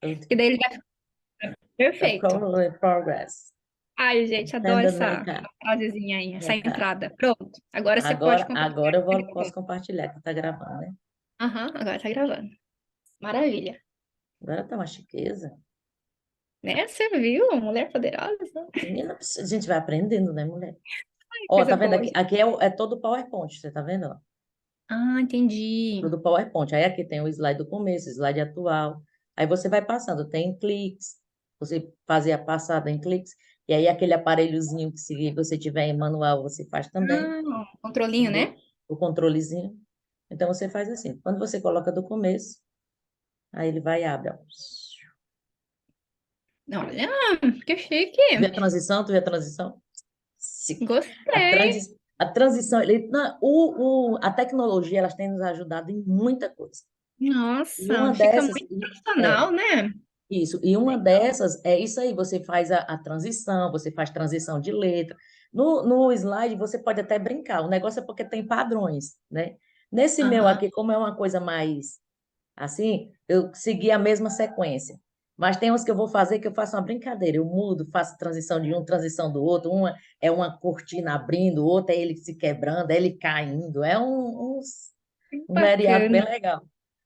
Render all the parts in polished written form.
E daí ele vai ficar perfeito. Progress. Ai, gente, adoro Send essa makeup. frasezinha aí, essa Makeup. entrada. Pronto. Agora você pode Agora compartilhar. posso compartilhar, que tá gravando, né? Aham, agora tá gravando. Maravilha. Agora tá uma chiqueza. Né? Você viu? Mulher poderosa. Menina, a gente vai aprendendo, né, mulher? Ai, Ó, coisa tá vendo boa. aqui? Aqui é todo PowerPoint, você tá vendo? Ó? Ah, entendi. Tudo PowerPoint. Aí aqui tem o slide do começo, o slide atual. Aí você vai passando, tem cliques, você fazia a passada em cliques, e aí aquele aparelhozinho que se você tiver em manual, você faz também, Ah, controlinho, entendeu? né? O controlezinho. Então você faz assim. Quando você coloca do começo, aí ele vai e abre, ó. Olha, que Tu vê chique. a transição? Tu vê a transição? Sim. Gostei. A transição, a tecnologia, elas têm nos ajudado em muita coisa. E Nossa, uma fica dessas, muito profissional, né? isso, e uma dessas é isso aí, você faz a transição, você faz transição de letra. No slide você pode até brincar, o negócio é porque tem padrões, né? Nesse meu Aham. aqui, como é uma coisa mais assim, eu segui a mesma sequência. Mas tem uns que eu vou fazer que eu faço uma brincadeira, eu mudo, faço transição de um, transição do outro, uma é uma cortina abrindo, outra é ele se quebrando, é ele caindo, um variado bem Bacana. legal.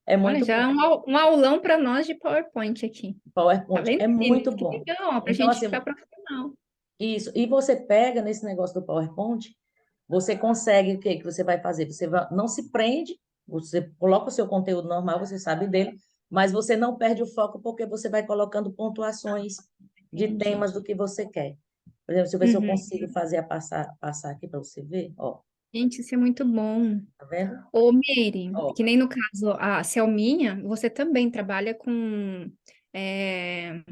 É Olha, muito já bom. é um aulão para nós de PowerPoint aqui. Tá PowerPoint vendo, é muito meninas? Que bom. legal, para a Então, gente assim, ficar profissional. isso. E você pega nesse negócio do PowerPoint, você consegue o que que você vai fazer? Não se prende, você coloca o seu conteúdo normal, você sabe dele, mas você não perde o foco porque você vai colocando pontuações de Entendi. temas do que você quer. Por exemplo, deixa eu ver se eu Uhum. consigo passar aqui para você ver. Ó, Gente, isso é muito bom. tá vendo? Ô, Meire, Ó, que nem no caso a Selminha, você também trabalha com, é,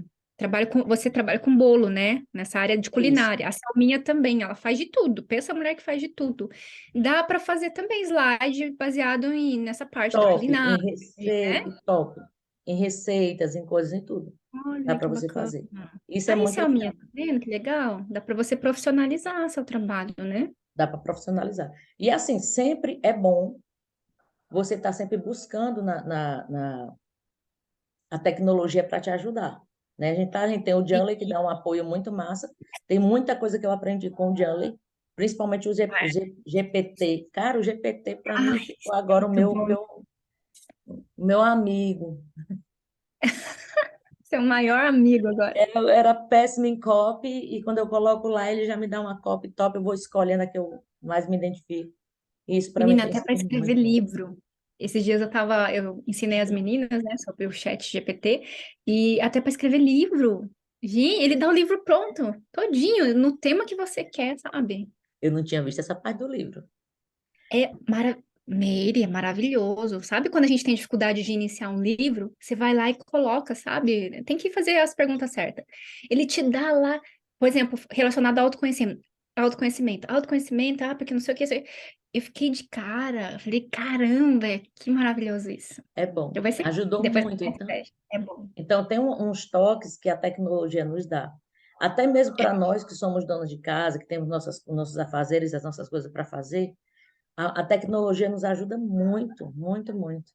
você trabalha com bolo, né? Nessa área de isso. culinária. A Selminha também, ela faz de tudo. Pensa a mulher que faz de tudo. Dá para fazer também slide baseado nessa parte da Top culinária, em receita, né? top em receitas, em coisas, em tudo. Dá Olha para que você bacana. fazer. Isso é Aí, muito legal. Selminha, tá vendo que legal? Dá para você profissionalizar seu trabalho, né? Dá para profissionalizar. E assim, sempre é bom você estar sempre buscando a tecnologia para te ajudar. Né? A gente tem o Janley que dá um apoio muito massa. Tem muita coisa que eu aprendi com o Janley, principalmente GPT. Cara, o GPT para mim Ai, ficou agora muito bom. o meu amigo. Seu maior amigo agora. Eu era péssima em copy e quando eu coloco lá, ele já me dá uma copy top, eu vou escolhendo a que eu mais me identifico. Isso para mim Menina, tem até para sido escrever muito bom. livro. Esses dias eu ensinei as meninas, né, sobre o chat GPT, e até para escrever livro. Gente, ele dá o livro pronto, todinho, no tema que você quer, sabe? Eu não tinha visto essa parte do livro. É Meire, é maravilhoso. Sabe quando a gente tem dificuldade de iniciar um livro? Você vai lá e coloca, sabe? Tem que fazer as perguntas certas. Ele te dá lá, por exemplo, relacionado ao autoconhecimento. Autoconhecimento, porque não sei o que. Eu fiquei de cara. Eu falei, caramba, que maravilhoso isso. É bom. Vai ser, Ajudou depois muito, você então. teste. É bom. Então, tem uns toques que a tecnologia nos dá. Até mesmo para nós que somos donos de casa, que temos nossos afazeres, as nossas coisas para fazer, a tecnologia nos ajuda muito, muito, muito.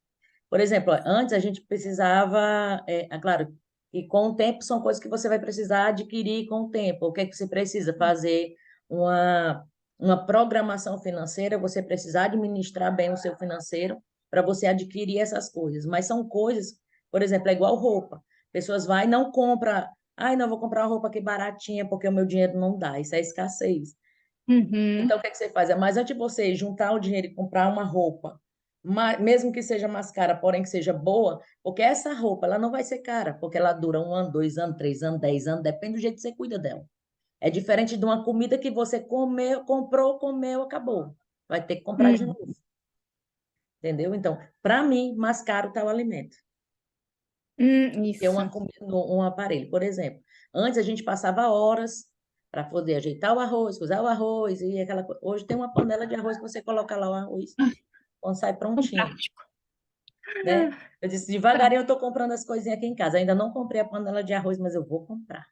Por exemplo, ó, antes a gente precisava, claro, e com o tempo são coisas que você vai precisar adquirir com o tempo. O que é que você precisa fazer? Uma, uma programação financeira, você precisa administrar bem o seu financeiro para você adquirir essas coisas. Mas são coisas, por exemplo, é igual roupa. Pessoas vai e não compra, ai, não vou comprar uma roupa aqui baratinha porque o meu dinheiro não dá. Isso é escassez. Uhum, Então, o que é que você faz? É mais antes de você juntar o dinheiro e comprar uma roupa, mesmo que seja mais cara, porém que seja boa, porque essa roupa ela não vai ser cara, porque ela dura 1 ano, 2 anos, 3 anos, 10 anos, depende do jeito que você cuida dela. É diferente de uma comida que você comeu, comprou, comeu, acabou. Vai ter que comprar de uhum. novo, entendeu? Então, para mim, mais caro está o alimento que Isso. um aparelho. Por exemplo, antes a gente passava horas para poder ajeitar o arroz, cozer o arroz e aquela coisa. Hoje tem uma panela de arroz que você coloca lá o arroz, quando sai Um prontinho, prático. né? Eu disse, devagarinho eu estou comprando as coisinhas aqui em casa. Ainda não comprei a panela de arroz, mas eu vou comprar.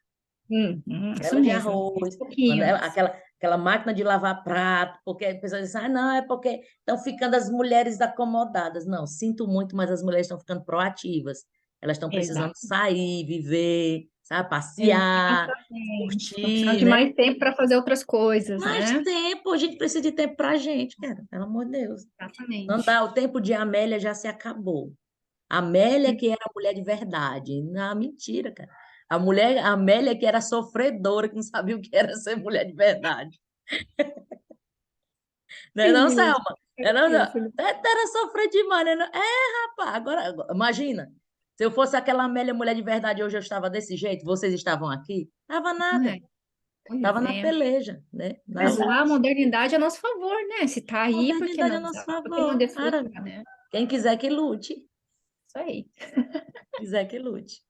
Isso Panela de mesmo. arroz, Pouquinho. aquela máquina de lavar prato, porque a pessoa diz, ah, não, é porque estão ficando as mulheres acomodadas. Não, sinto muito, mas as mulheres estão ficando proativas. Elas estão precisando Exato. sair, viver, sabe, passear, Exatamente. Estão precisando curtir, de né? mais tempo para fazer outras coisas, Mais né? tempo, a gente precisa de tempo pra gente, cara, pelo amor de Deus. Não Exatamente. dá, o tempo de Amélia já se acabou. Amélia que era mulher de verdade. Não, mentira, cara. A Amélia que era sofredora, que não sabia o que era ser mulher de verdade. Né, Sim, não, mesmo. Selma? É Era, isso, né? era sofrer demais, né? Rapaz, imagina, se eu fosse aquela Amélia mulher de verdade, hoje eu estava desse jeito, vocês estavam aqui? Tava Não nada, é? Pois tava na é. peleja, né? Na Usar a luta. modernidade a nosso favor, né? Se tá aí, por que Modernidade a não nosso usar? Por que não favor, cara. desfrutar, né? Quem quiser que lute, Isso aí. quiser que lute.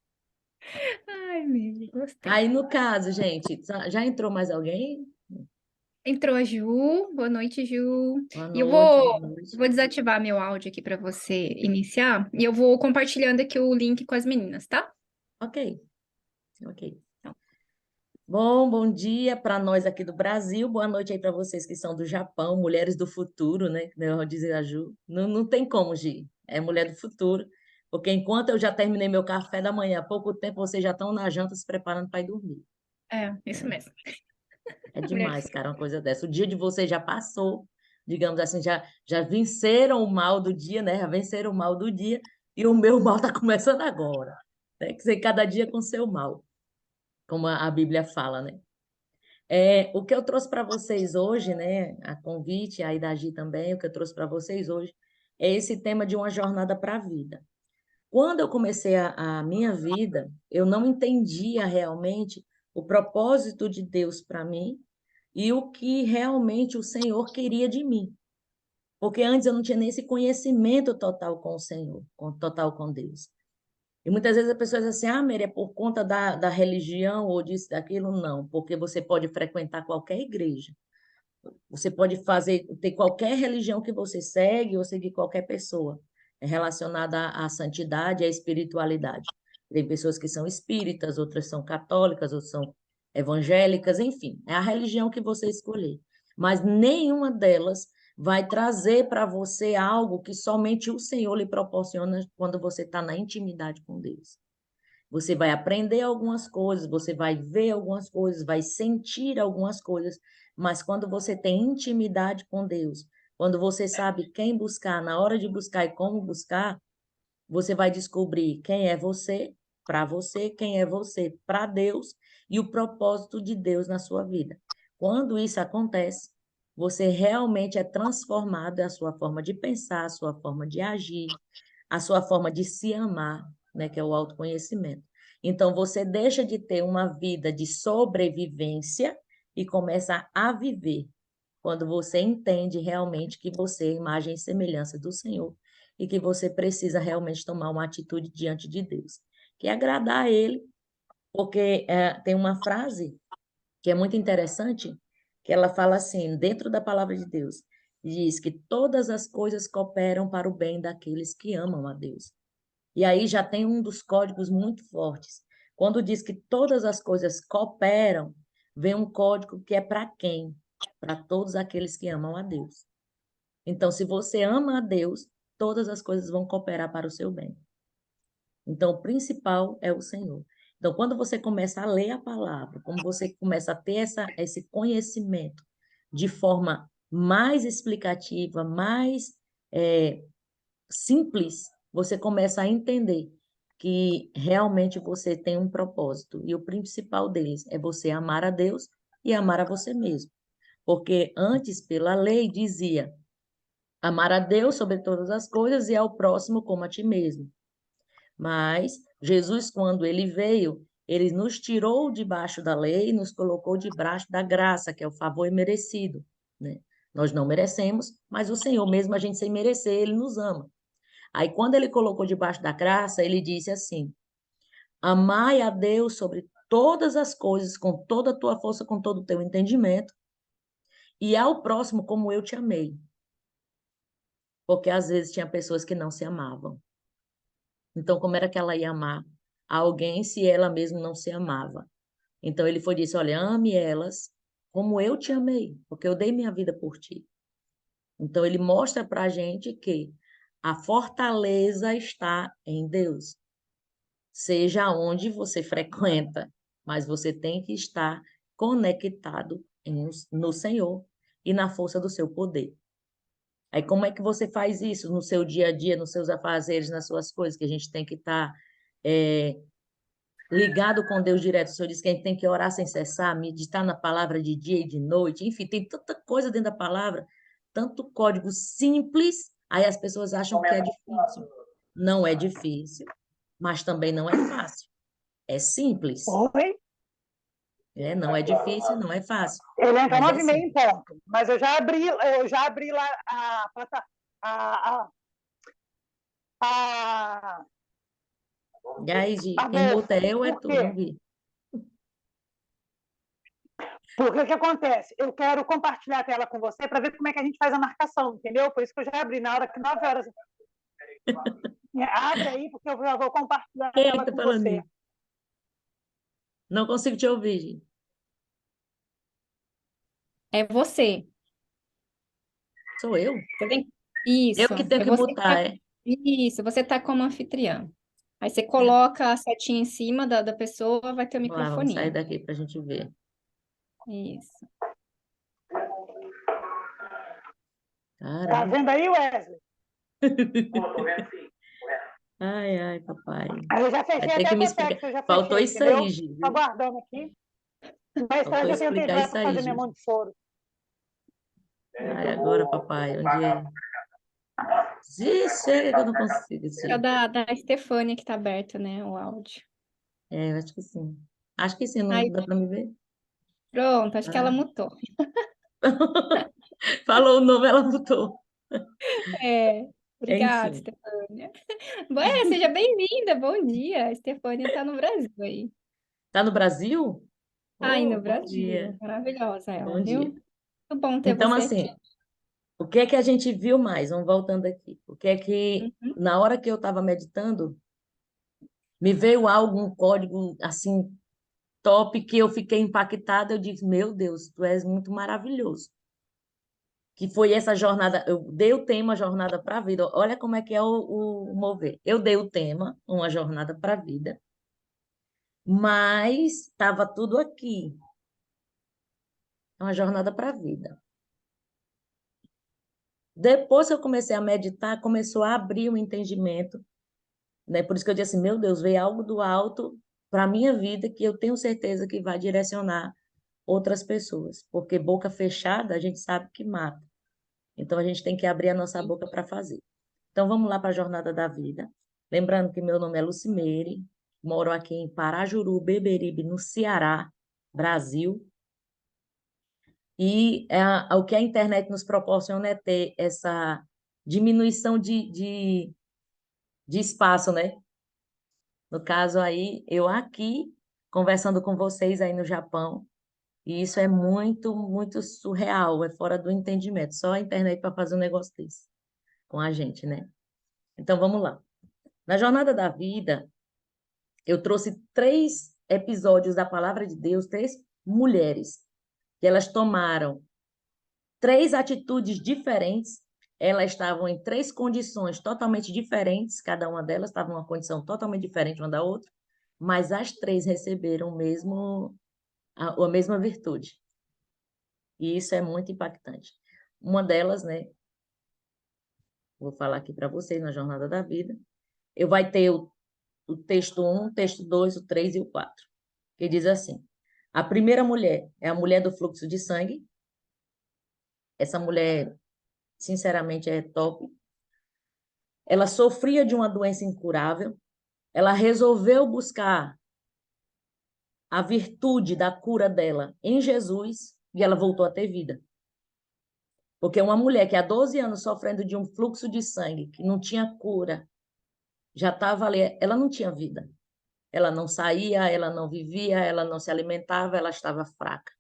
Ai, amigo, gostei. Aí, no caso, gente, já entrou mais alguém? Entrou a Ju. Boa noite, Ju. Boa E eu noite, boa vou, noite. vou desativar meu áudio aqui para você iniciar. E eu vou compartilhando aqui o link com as meninas, tá? Ok, ok. Então, Bom dia para nós aqui do Brasil, boa noite aí para vocês que são do Japão, mulheres do futuro, né? Que eu dizer a Ju. Não, não tem como, Gi, é mulher do futuro, porque enquanto eu já terminei meu café da manhã, há pouco tempo vocês já estão na janta se preparando para ir dormir. isso Né? mesmo. É Mulher do demais, futuro. cara, uma coisa dessa. O dia de vocês já passou, digamos assim, já venceram o mal do dia, né? Já venceram o mal do dia, e o meu mal está começando agora. Né? Que ser cada dia com seu mal, como a Bíblia fala, né? O que eu trouxe para vocês hoje, né, a convite, aí da Gi também, o que eu trouxe para vocês hoje, é esse tema de uma jornada para a vida. Quando eu comecei a minha vida, eu não entendia realmente o propósito de Deus para mim e o que realmente o Senhor queria de mim. Porque antes eu não tinha nem esse conhecimento total com o Senhor, total com Deus. E muitas vezes a pessoa diz assim, Mary, é por conta da religião ou disso, daquilo? Não, porque você pode frequentar qualquer igreja. Você pode ter qualquer religião que você segue ou seguir qualquer pessoa relacionada à santidade e à espiritualidade. Tem pessoas que são espíritas, outras são católicas, outras são evangélicas, enfim, é a religião que você escolher. Mas nenhuma delas vai trazer para você algo que somente o Senhor lhe proporciona quando você está na intimidade com Deus. Você vai aprender algumas coisas, você vai ver algumas coisas, vai sentir algumas coisas, mas quando você tem intimidade com Deus, quando você sabe quem buscar, na hora de buscar e como buscar, você vai descobrir quem é você para você, quem é você para Deus e o propósito de Deus na sua vida. Quando isso acontece, você realmente é transformado, é a sua forma de pensar, a sua forma de agir, a sua forma de se amar, né, que é o autoconhecimento. Então, você deixa de ter uma vida de sobrevivência e começa a viver quando você entende realmente que você é imagem e semelhança do Senhor e que você precisa realmente tomar uma atitude diante de Deus, que é agradar a Ele, porque tem uma frase que é muito interessante, que ela fala assim, dentro da palavra de Deus, diz que todas as coisas cooperam para o bem daqueles que amam a Deus. E aí já tem um dos códigos muito fortes. Quando diz que todas as coisas cooperam, vem um código que é para quem? Para todos aqueles que amam a Deus. Então, se você ama a Deus, todas as coisas vão cooperar para o seu bem. Então, o principal é o Senhor. Então, quando você começa a ler a palavra, como você começa a ter esse conhecimento de forma mais explicativa, mais é, simples, você começa a entender que realmente você tem um propósito. E o principal deles é você amar a Deus e amar a você mesmo. Porque antes, pela lei, dizia amar a Deus sobre todas as coisas e ao próximo como a ti mesmo. Mas Jesus, quando ele veio, ele nos tirou debaixo da lei e nos colocou debaixo da graça, que é o favor imerecido, né? Nós não merecemos, mas o Senhor, mesmo a gente sem merecer, ele nos ama. Aí, quando ele colocou debaixo da graça, ele disse assim: amai a Deus sobre todas as coisas, com toda a tua força, com todo o teu entendimento, e ao próximo como eu te amei. Porque às vezes tinha pessoas que não se amavam. Então, como era que ela ia amar alguém se ela mesma não se amava? Então, ele foi disse: olha, ame elas como eu te amei, porque eu dei minha vida por ti. Então, ele mostra para a gente que a fortaleza está em Deus. seja onde você frequenta, mas você tem que estar conectado no Senhor e na força do seu poder. Aí, como é que você faz isso no seu dia a dia, nos seus afazeres, nas suas coisas, que a gente tem que estar ligado com Deus direto? O Senhor disse que a gente tem que orar sem cessar, meditar na palavra de dia e de noite, enfim, tem tanta coisa dentro da palavra, tanto código simples, aí as pessoas acham que é difícil. Não é difícil, mas também não é fácil. É simples. Oi? Não é difícil, não é fácil, Ele entra mas é 9h30 em simples. ponto. Mas eu já abri lá a, a, E aí, Gi, a quem muta bolsa. é eu ou é Por tu? Não quê? vi. Porque o que acontece? Eu quero compartilhar a tela com você para ver como é que a gente faz a marcação, entendeu? Por isso que eu já abri na hora que 9 horas. Abre aí, porque eu já vou compartilhar a Quem é que tela tá com falando você. isso? Não consigo te ouvir, Gi. É você. Sou eu? Você tem... Eu Isso. que tenho É que você que mutar, tá... é? Isso, você tá como anfitriã. Aí você coloca a setinha em cima da pessoa, vai ter o Vamos lá, vamos sair microfoninho. daqui para a gente ver. Isso. Tá Caramba. vendo aí, Wesley? Ai, ai, papai. Aí eu já Vai fechei ter até que a me Cotex, explicar. eu já Faltou fechei, isso aí, entendeu? Gi, Tô viu? aguardando aqui. Mais Faltou tarde eu tenho que explicar entrar isso para aí, fazer minha Gi. mão de soro. Ai, agora, papai, onde é? Chega que eu não consigo, É o Gi. da Estefânia que tá aberto, né? O áudio. Eu acho que sim. Acho que sim, não Aí, dá para me ver? pronto, acho que ela Ah. mutou. Falou o nome, ela botou. É, obrigada, Enfim. Estefânia. Seja bem-vinda, bom dia. A Estefânia tá no Brasil aí. Tá no Brasil? Tá aí Oh, no bom Brasil. dia. Maravilhosa ela, Bom viu? dia. Muito bom ter Então, você aqui. assim, o que é que a gente viu mais? Vamos voltando aqui. O que é que, Uhum. na hora que eu estava meditando, me veio algo, um código, assim, top, que eu fiquei impactada. Eu disse, meu Deus, tu és muito maravilhoso. Que foi essa jornada, eu dei o tema Jornada para a Vida. Olha como é que é o mover. Eu dei o tema, uma jornada para a vida, mas estava tudo aqui. Uma jornada para a vida. Depois que eu comecei a meditar, começou a abrir o entendimento, né? Por isso que eu disse assim, meu Deus, veio algo do alto para a minha vida que eu tenho certeza que vai direcionar outras pessoas, porque boca fechada a gente sabe que mata. Então a gente tem que abrir a nossa boca para fazer. Então vamos lá para a jornada da vida. Lembrando que meu nome é Lucimeire, moro aqui em Parajuru, Beberibe, no Ceará, Brasil. E o que a internet nos proporciona é ter essa diminuição de espaço, né? No caso aí, eu aqui conversando com vocês aí no Japão, e isso é muito, muito surreal, é fora do entendimento. Só a internet para fazer um negócio desse com a gente, né? Então vamos lá. Na jornada da vida, eu trouxe 3 episódios da Palavra de Deus, 3 mulheres, que elas tomaram 3 atitudes diferentes. Elas estavam em 3 condições totalmente diferentes, cada uma delas estava em uma condição totalmente diferente uma da outra, mas as 3 receberam a mesma virtude. E isso é muito impactante. Uma delas, né, vou falar aqui para vocês na Jornada da Vida, eu vai ter o texto 1, o texto 2, o 3 e o 4, que diz assim: a primeira mulher é a mulher do fluxo de sangue. Essa mulher, sinceramente, é top. Ela sofria de uma doença incurável, ela resolveu buscar a virtude da cura dela em Jesus e ela voltou a ter vida. Porque uma mulher que há 12 anos sofrendo de um fluxo de sangue, que não tinha cura, já estava ali, ela não tinha vida. Ela não saía, ela não vivia, ela não se alimentava, ela estava fraca.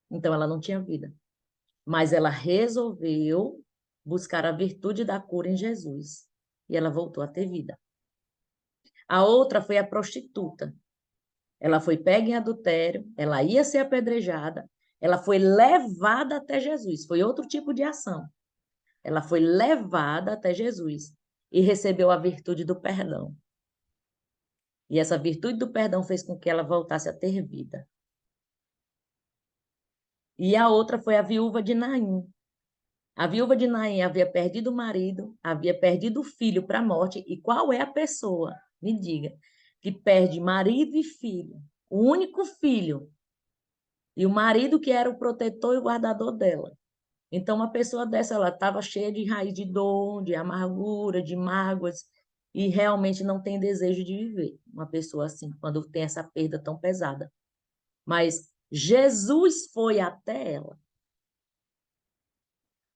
Então ela não tinha vida. Mas ela resolveu buscar a virtude da cura em Jesus e ela voltou a ter vida. A outra foi a prostituta. Ela foi pega em adultério, ela ia ser apedrejada, ela foi levada até Jesus. Foi outro tipo de ação. Ela foi levada até Jesus e recebeu a virtude do perdão. E essa virtude do perdão fez com que ela voltasse a ter vida. E a outra foi a viúva de Naim. A viúva de Naim havia perdido o marido, havia perdido o filho para a morte. E qual é a pessoa, me diga, que perde marido e filho, o único filho, e o marido que era o protetor e o guardador dela? Então, uma pessoa dessa, ela estava cheia de raiz de dor, de amargura, de mágoas, e realmente não tem desejo de viver. Uma pessoa assim, quando tem essa perda tão pesada. Mas Jesus foi até ela.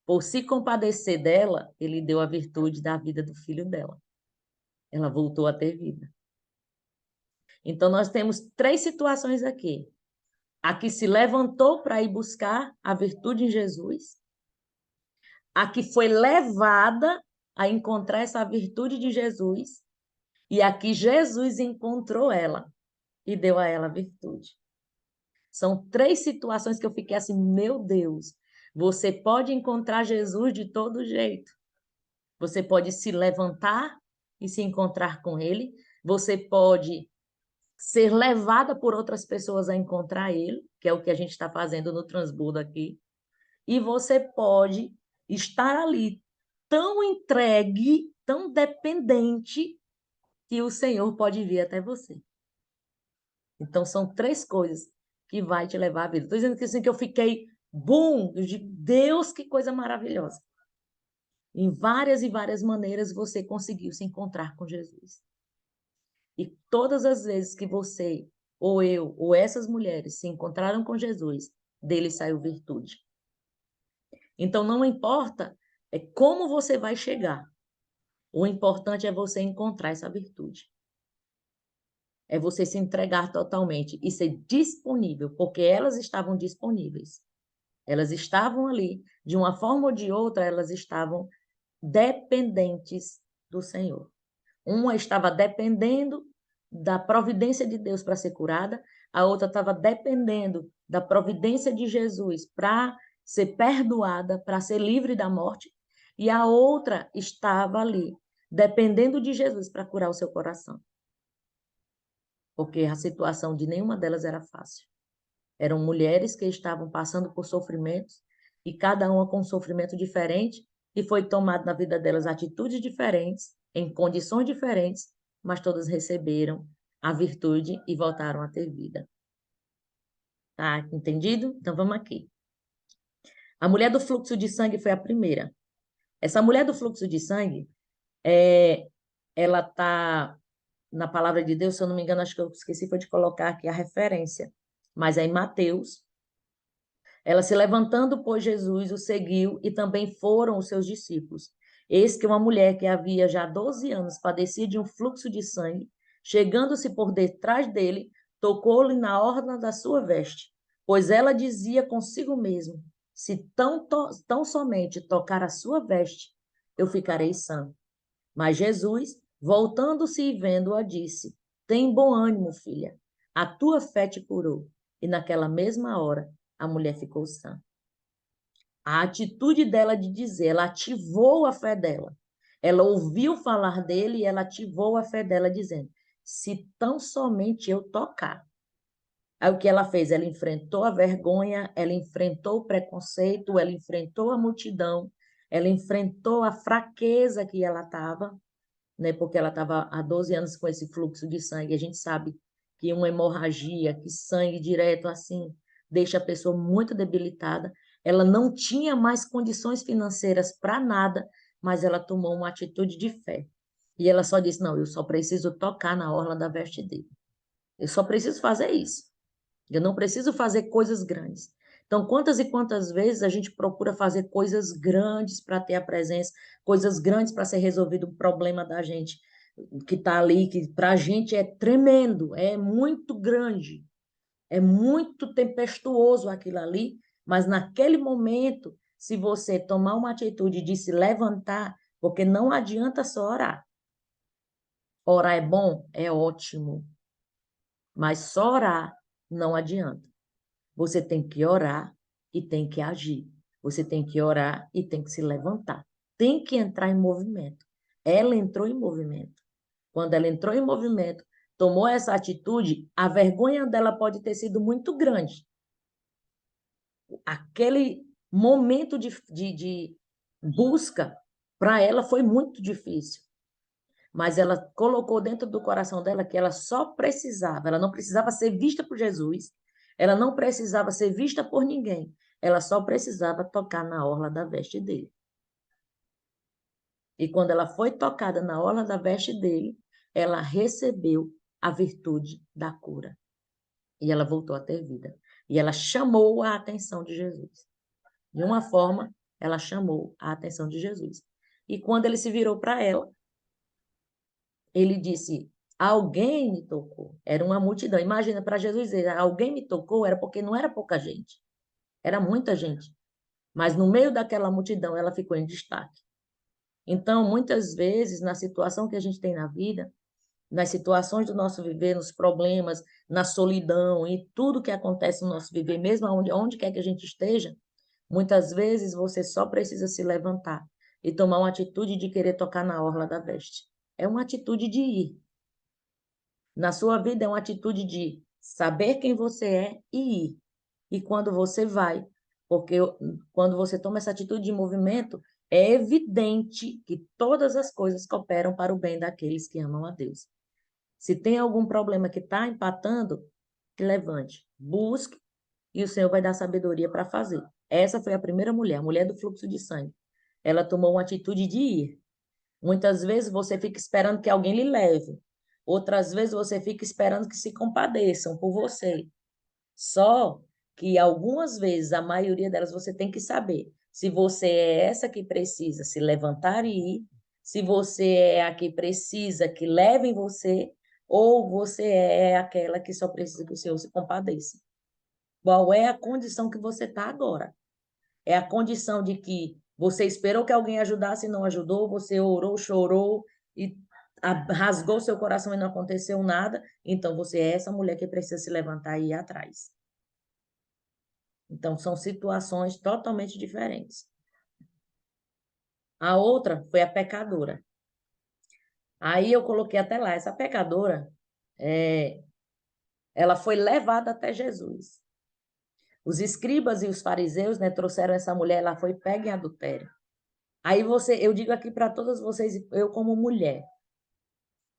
Por se compadecer dela, ele deu a virtude da vida do filho dela. Ela voltou a ter vida. Então, nós temos 3 situações aqui. A que se levantou para ir buscar a virtude em Jesus, a que foi levada a encontrar essa virtude de Jesus, e a que Jesus encontrou ela e deu a ela a virtude. São 3 situações que eu fiquei assim, meu Deus, você pode encontrar Jesus de todo jeito. Você pode se levantar e se encontrar com ele, você pode ser levada por outras pessoas a encontrar ele, que é o que a gente está fazendo no transbordo aqui, e você pode estar ali tão entregue, tão dependente, que o Senhor pode vir até você. Então, são 3 coisas que vai te levar à vida. Estou dizendo que, assim, que eu fiquei, bum, de Deus, que coisa maravilhosa. Em várias e várias maneiras você conseguiu se encontrar com Jesus. E todas as vezes que você, ou eu, ou essas mulheres se encontraram com Jesus, dele saiu virtude. Então, não importa como você vai chegar. O importante é você encontrar essa virtude. É você se entregar totalmente e ser disponível, porque elas estavam disponíveis. Elas estavam ali, de uma forma ou de outra, elas estavam dependentes do Senhor. Uma estava dependendo da providência de Deus para ser curada, a outra estava dependendo da providência de Jesus para ser perdoada, para ser livre da morte, e a outra estava ali, dependendo de Jesus para curar o seu coração. Porque a situação de nenhuma delas era fácil. Eram mulheres que estavam passando por sofrimentos, e cada uma com um sofrimento diferente, e foi tomado na vida delas atitudes diferentes, em condições diferentes, mas todas receberam a virtude e voltaram a ter vida. Tá entendido? Então vamos aqui. A mulher do fluxo de sangue foi a primeira. Essa mulher do fluxo de sangue, ela está na palavra de Deus, se eu não me engano, acho que eu esqueci foi de colocar aqui a referência, mas é em Mateus. Ela se levantando, pois Jesus o seguiu, e também foram os seus discípulos. Eis que uma mulher que havia já 12 anos padecia de um fluxo de sangue, chegando-se por detrás dele, tocou-lhe na orla da sua veste, pois ela dizia consigo mesmo: se tão somente tocar a sua veste, eu ficarei sã. Mas Jesus, voltando-se e vendo-a, disse: tem bom ânimo, filha, a tua fé te curou. E naquela mesma hora, a mulher ficou sã. A atitude dela de dizer, ela ativou a fé dela. Ela ouviu falar dele e ela ativou a fé dela, dizendo: se tão somente eu tocar. Aí o que ela fez? Ela enfrentou a vergonha, ela enfrentou o preconceito, ela enfrentou a multidão, ela enfrentou a fraqueza que ela estava, né? Porque ela estava há 12 anos com esse fluxo de sangue. A gente sabe que uma hemorragia, que sangue direto assim, deixa a pessoa muito debilitada. Ela não tinha mais condições financeiras para nada, mas ela tomou uma atitude de fé. E ela só disse: não, eu só preciso tocar na orla da veste dele. Eu só preciso fazer isso. Eu não preciso fazer coisas grandes. Então, quantas e quantas vezes a gente procura fazer coisas grandes para ter a presença, coisas grandes para ser resolvido o problema da gente, que está ali, que para a gente é tremendo, é muito grande, é muito tempestuoso aquilo ali, mas naquele momento, se você tomar uma atitude de se levantar, porque não adianta só orar. Orar é bom? É ótimo. Mas só orar não adianta. Você tem que orar e tem que agir. Você tem que orar e tem que se levantar. Tem que entrar em movimento. Ela entrou em movimento. Quando ela entrou em movimento, tomou essa atitude, a vergonha dela pode ter sido muito grande. Aquele momento de busca, para ela foi muito difícil. Mas ela colocou dentro do coração dela que ela só precisava, ela não precisava ser vista por Jesus, ela não precisava ser vista por ninguém, ela só precisava tocar na orla da veste dele. E quando ela foi tocada na orla da veste dele, ela recebeu a virtude da cura. E ela voltou a ter vida. E ela chamou a atenção de Jesus. De uma forma, ela chamou a atenção de Jesus. E quando ele se virou para ela, ele disse, alguém me tocou. Era uma multidão. Imagina, para Jesus dizer, alguém me tocou, era porque não era pouca gente. Era muita gente. Mas no meio daquela multidão, ela ficou em destaque. Então, muitas vezes, na situação que a gente tem na vida, nas situações do nosso viver, nos problemas, na solidão e tudo que acontece no nosso viver, mesmo onde quer que a gente esteja, muitas vezes você só precisa se levantar e tomar uma atitude de querer tocar na orla da veste. É uma atitude de ir. Na sua vida é uma atitude de saber quem você é e ir. E quando você vai, porque quando você toma essa atitude de movimento, é evidente que todas as coisas cooperam para o bem daqueles que amam a Deus. Se tem algum problema que está empatando, que levante, busque, e o Senhor vai dar sabedoria para fazer. Essa foi a primeira mulher, a mulher do fluxo de sangue. Ela tomou uma atitude de ir. Muitas vezes você fica esperando que alguém lhe leve. Outras vezes você fica esperando que se compadeçam por você. Só que algumas vezes, a maioria delas, você tem que saber se você é essa que precisa se levantar e ir, se você é a que precisa que levem você, ou você é aquela que só precisa que o Senhor se compadeça. Qual é a condição que você está agora? É a condição de que você esperou que alguém ajudasse e não ajudou, você orou, chorou e rasgou seu coração e não aconteceu nada, então você é essa mulher que precisa se levantar e ir atrás. Então, são situações totalmente diferentes. A outra foi a pecadora. Aí eu coloquei até lá, essa pecadora, ela foi levada até Jesus. Os escribas e os fariseus, né, trouxeram essa mulher, ela foi pega em adultério. Aí eu digo aqui para todas vocês, eu como mulher,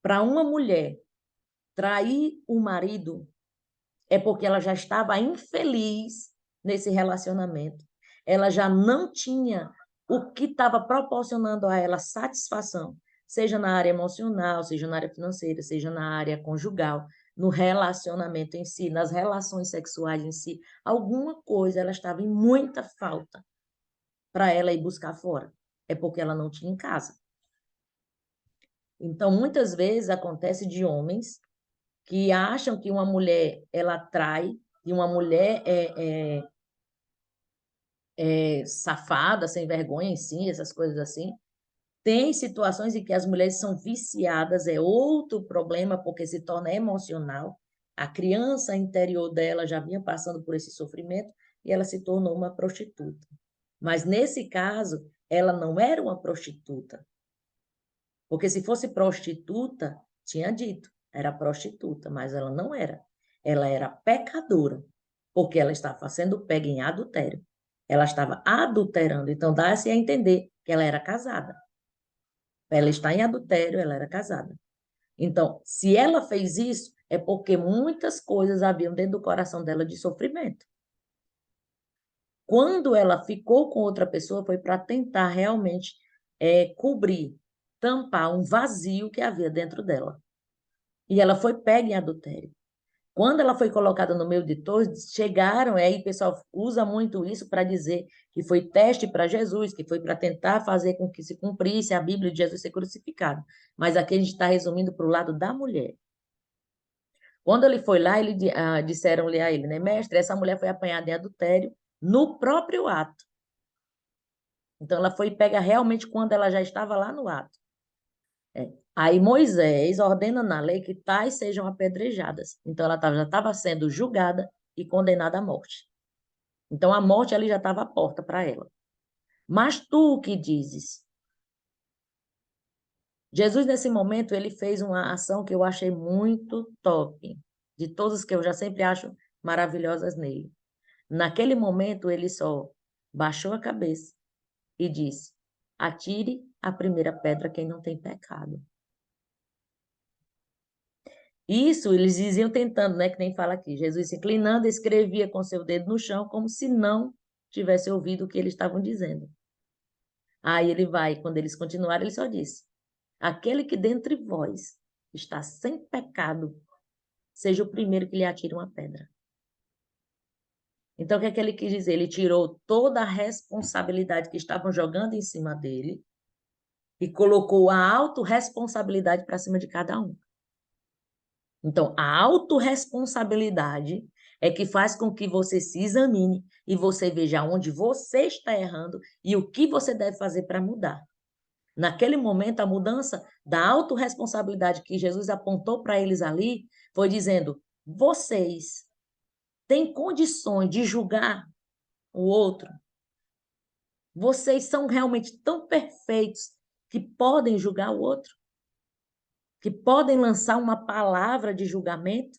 para uma mulher trair o marido é porque ela já estava infeliz nesse relacionamento. Ela já não tinha o que estava proporcionando a ela satisfação, seja na área emocional, seja na área financeira, seja na área conjugal, no relacionamento em si, nas relações sexuais em si. Alguma coisa ela estava em muita falta para ela ir buscar fora. É porque ela não tinha em casa. Então, muitas vezes acontece de homens que acham que uma mulher ela trai, que uma mulher é safada, sem vergonha em si, essas coisas assim. Tem situações em que as mulheres são viciadas, é outro problema, porque se torna emocional. A criança interior dela já vinha passando por esse sofrimento e ela se tornou uma prostituta. Mas nesse caso, ela não era uma prostituta. Porque se fosse prostituta, tinha dito, era prostituta, mas ela não era. Ela era pecadora, porque ela estava sendo pega em adultério. Ela estava adulterando, então dá-se a entender que ela era casada. Ela está em adultério, ela era casada. Então, se ela fez isso, é porque muitas coisas haviam dentro do coração dela de sofrimento. Quando ela ficou com outra pessoa, foi para tentar realmente cobrir, tampar um vazio que havia dentro dela. E ela foi pega em adultério. Quando ela foi colocada no meio de todos, chegaram, aí o pessoal usa muito isso para dizer que foi teste para Jesus, que foi para tentar fazer com que se cumprisse a Bíblia de Jesus ser crucificado. Mas aqui a gente está resumindo para o lado da mulher. Quando ele foi lá, disseram-lhe a ele, né, mestre, essa mulher foi apanhada em adultério no próprio ato. Então, ela foi pega realmente quando ela já estava lá no ato. Aí Moisés ordena na lei que tais sejam apedrejadas. Então, ela já estava sendo julgada e condenada à morte. Então, a morte ali já estava à porta para ela. Mas tu o que dizes? Jesus, nesse momento, ele fez uma ação que eu achei muito top, de todas que eu já sempre acho maravilhosas nele. Naquele momento, ele só baixou a cabeça e disse: atire a primeira pedra quem não tem pecado. Isso eles diziam tentando, né? Que nem fala aqui. Jesus se inclinando, escrevia com seu dedo no chão, como se não tivesse ouvido o que eles estavam dizendo. Aí ele vai, quando eles continuaram, ele só disse: aquele que dentre vós está sem pecado, seja o primeiro que lhe atire uma pedra. Então, o que é que ele quis dizer? Ele tirou toda a responsabilidade que estavam jogando em cima dele e colocou a autorresponsabilidade para cima de cada um. Então, a autorresponsabilidade é que faz com que você se examine e você veja onde você está errando e o que você deve fazer para mudar. Naquele momento, a mudança da autorresponsabilidade que Jesus apontou para eles ali foi dizendo: vocês têm condições de julgar o outro? Vocês são realmente tão perfeitos que podem julgar o outro? Que podem lançar uma palavra de julgamento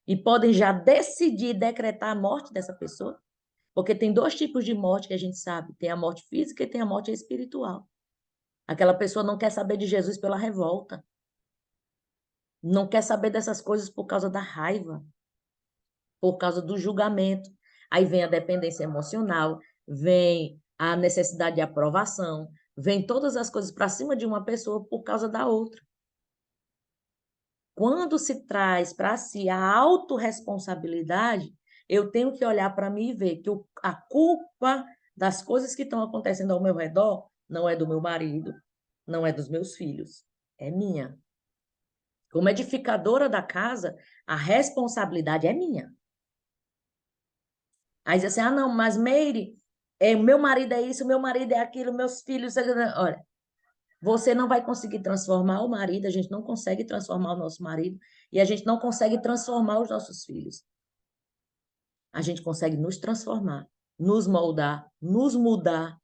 e podem já decidir decretar a morte dessa pessoa? Porque tem dois tipos de morte que a gente sabe: tem a morte física e tem a morte espiritual. Aquela pessoa não quer saber de Jesus pela revolta, não quer saber dessas coisas por causa da raiva, por causa do julgamento. Aí vem a dependência emocional, vem a necessidade de aprovação, vem todas as coisas para cima de uma pessoa por causa da outra. Quando se traz para si a autorresponsabilidade, eu tenho que olhar para mim e ver que a culpa das coisas que estão acontecendo ao meu redor não é do meu marido, não é dos meus filhos, é minha. Como edificadora da casa, a responsabilidade é minha. Aí diz assim: ah, não, mas Meire, meu marido é isso, meu marido é aquilo, meus filhos... Olha, você não vai conseguir transformar o marido, a gente não consegue transformar o nosso marido, e a gente não consegue transformar os nossos filhos. A gente consegue nos transformar, nos moldar, nos mudar,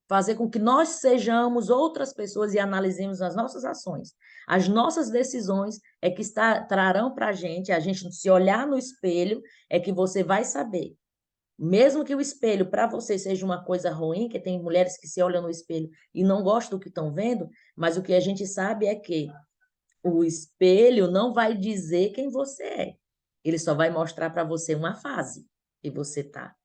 fazer com que nós sejamos outras pessoas e analisemos as nossas ações. As nossas decisões é que trarão para a gente se olhar no espelho, é que você vai saber. Mesmo que o espelho para você seja uma coisa ruim, que tem mulheres que se olham no espelho e não gostam do que estão vendo, mas o que a gente sabe é que o espelho não vai dizer quem você é. Ele só vai mostrar para você uma fase que você está.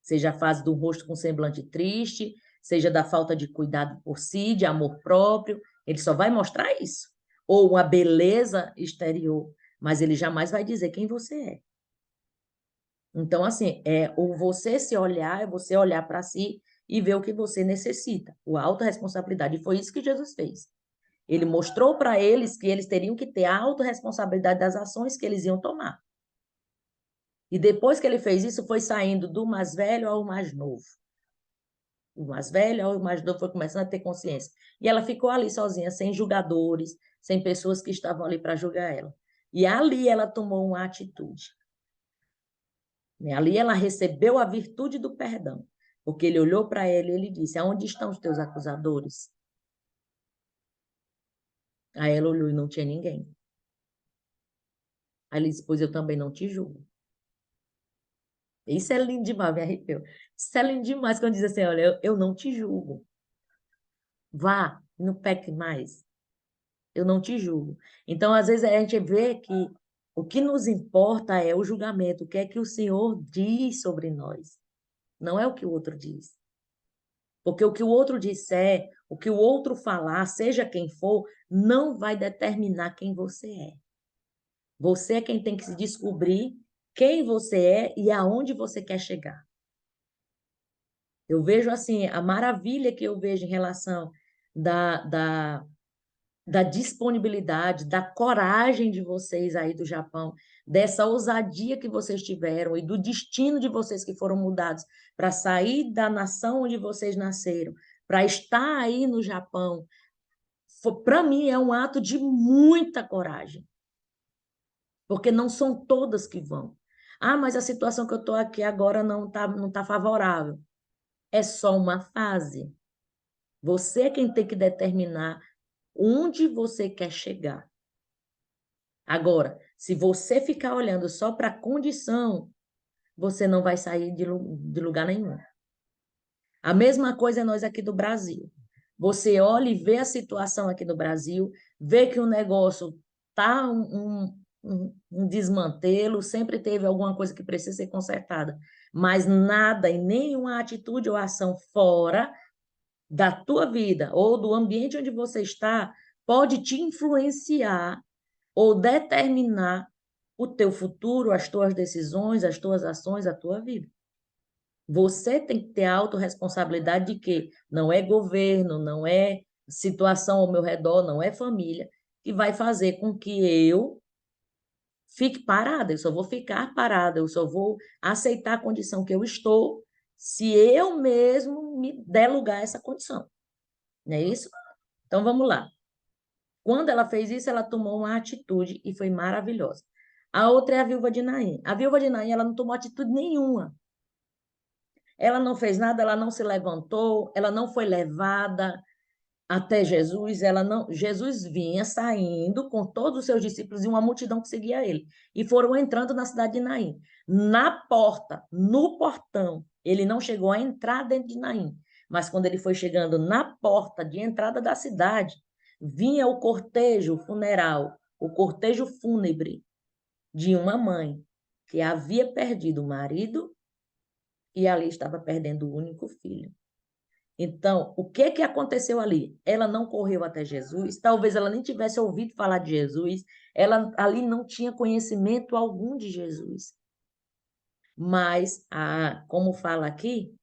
Seja a fase do rosto com semblante triste, seja da falta de cuidado por si, de amor próprio, ele só vai mostrar isso. Ou uma beleza exterior, mas ele jamais vai dizer quem você é. Então, assim, o você se olhar, é você olhar para si e ver o que você necessita. A autorresponsabilidade. E foi isso que Jesus fez. Ele mostrou para eles que eles teriam que ter a autorresponsabilidade das ações que eles iam tomar. E depois que ele fez isso, foi saindo do mais velho ao mais novo. O mais velho ao mais novo foi começando a ter consciência. E ela ficou ali sozinha, sem julgadores, sem pessoas que estavam ali para julgar ela. E ali ela tomou uma atitude. Ali ela recebeu a virtude do perdão, porque ele olhou para ela e ele disse: aonde estão os teus acusadores? Aí ela olhou e não tinha ninguém. Aí ele disse: pois eu também não te julgo. Isso é lindo demais, me arrepio. Isso é lindo demais quando diz assim: olha, eu não te julgo. Vá, não peque mais. Eu não te julgo. Então, às vezes, a gente vê que o que nos importa é o julgamento, o que é que o Senhor diz sobre nós. Não é o que o outro diz. Porque o que o outro disser, o que o outro falar, seja quem for, não vai determinar quem você é. Você é quem tem que se descobrir quem você é e aonde você quer chegar. Eu vejo assim, a maravilha que eu vejo em relação da disponibilidade, da coragem de vocês aí do Japão, dessa ousadia que vocês tiveram e do destino de vocês que foram mudados para sair da nação onde vocês nasceram, para estar aí no Japão. Para mim é um ato de muita coragem, porque não são todas que vão. Ah, mas a situação que eu estou aqui agora não tá favorável. É só uma fase. Você é quem tem que determinar onde você quer chegar. Agora, se você ficar olhando só para a condição, você não vai sair de lugar nenhum. A mesma coisa é nós aqui do Brasil. Você olha e vê a situação aqui no Brasil, vê que o negócio está um desmantelo, sempre teve alguma coisa que precisa ser consertada, mas nada e nenhuma atitude ou ação fora da tua vida ou do ambiente onde você está pode te influenciar ou determinar o teu futuro, as tuas decisões, as tuas ações, a tua vida. Você tem que ter a autorresponsabilidade de que não é governo, não é situação ao meu redor, não é família, que vai fazer com que eu fique parada. Eu só vou ficar parada, eu só vou aceitar a condição que eu estou se eu mesmo me der lugar a essa condição. Não é isso? Então, vamos lá. Quando ela fez isso, ela tomou uma atitude e foi maravilhosa. A outra é a viúva de Naim. A viúva de Naim, ela não tomou atitude nenhuma. Ela não fez nada, ela não se levantou, ela não foi levada até Jesus, Jesus vinha saindo com todos os seus discípulos e uma multidão que seguia ele. E foram entrando na cidade de Naim. Na porta, no portão, ele não chegou a entrar dentro de Naim, mas quando ele foi chegando na porta de entrada da cidade, vinha o cortejo funeral, o cortejo fúnebre de uma mãe que havia perdido o marido e ali estava perdendo o único filho. Então, o que aconteceu ali? Ela não correu até Jesus, talvez ela nem tivesse ouvido falar de Jesus, ela ali não tinha conhecimento algum de Jesus. Mas, como fala aqui,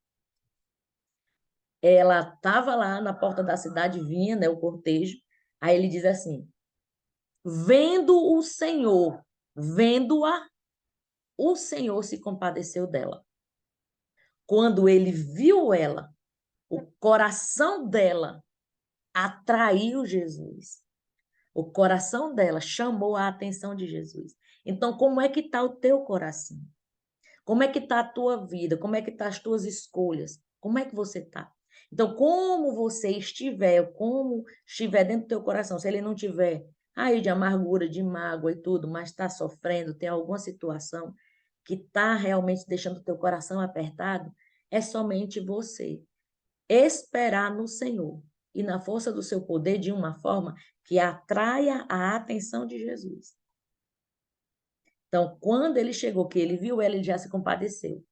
ela estava lá na porta da cidade, vinha, né, o cortejo, aí ele diz assim, vendo o Senhor, vendo-a, o Senhor se compadeceu dela. Quando ele viu ela, o coração dela atraiu Jesus. O coração dela chamou a atenção de Jesus. Então, como é que está o teu coração? Como é que está a tua vida? Como é que estão as tuas escolhas? Como é que você está? Então, como você estiver, como estiver dentro do teu coração, se ele não tiver aí de amargura, de mágoa e tudo, mas está sofrendo, tem alguma situação que está realmente deixando o teu coração apertado, é somente você esperar no Senhor e na força do seu poder de uma forma que atraia a atenção de Jesus. Então, quando ele chegou, que ele viu ela, ele já se compadeceu.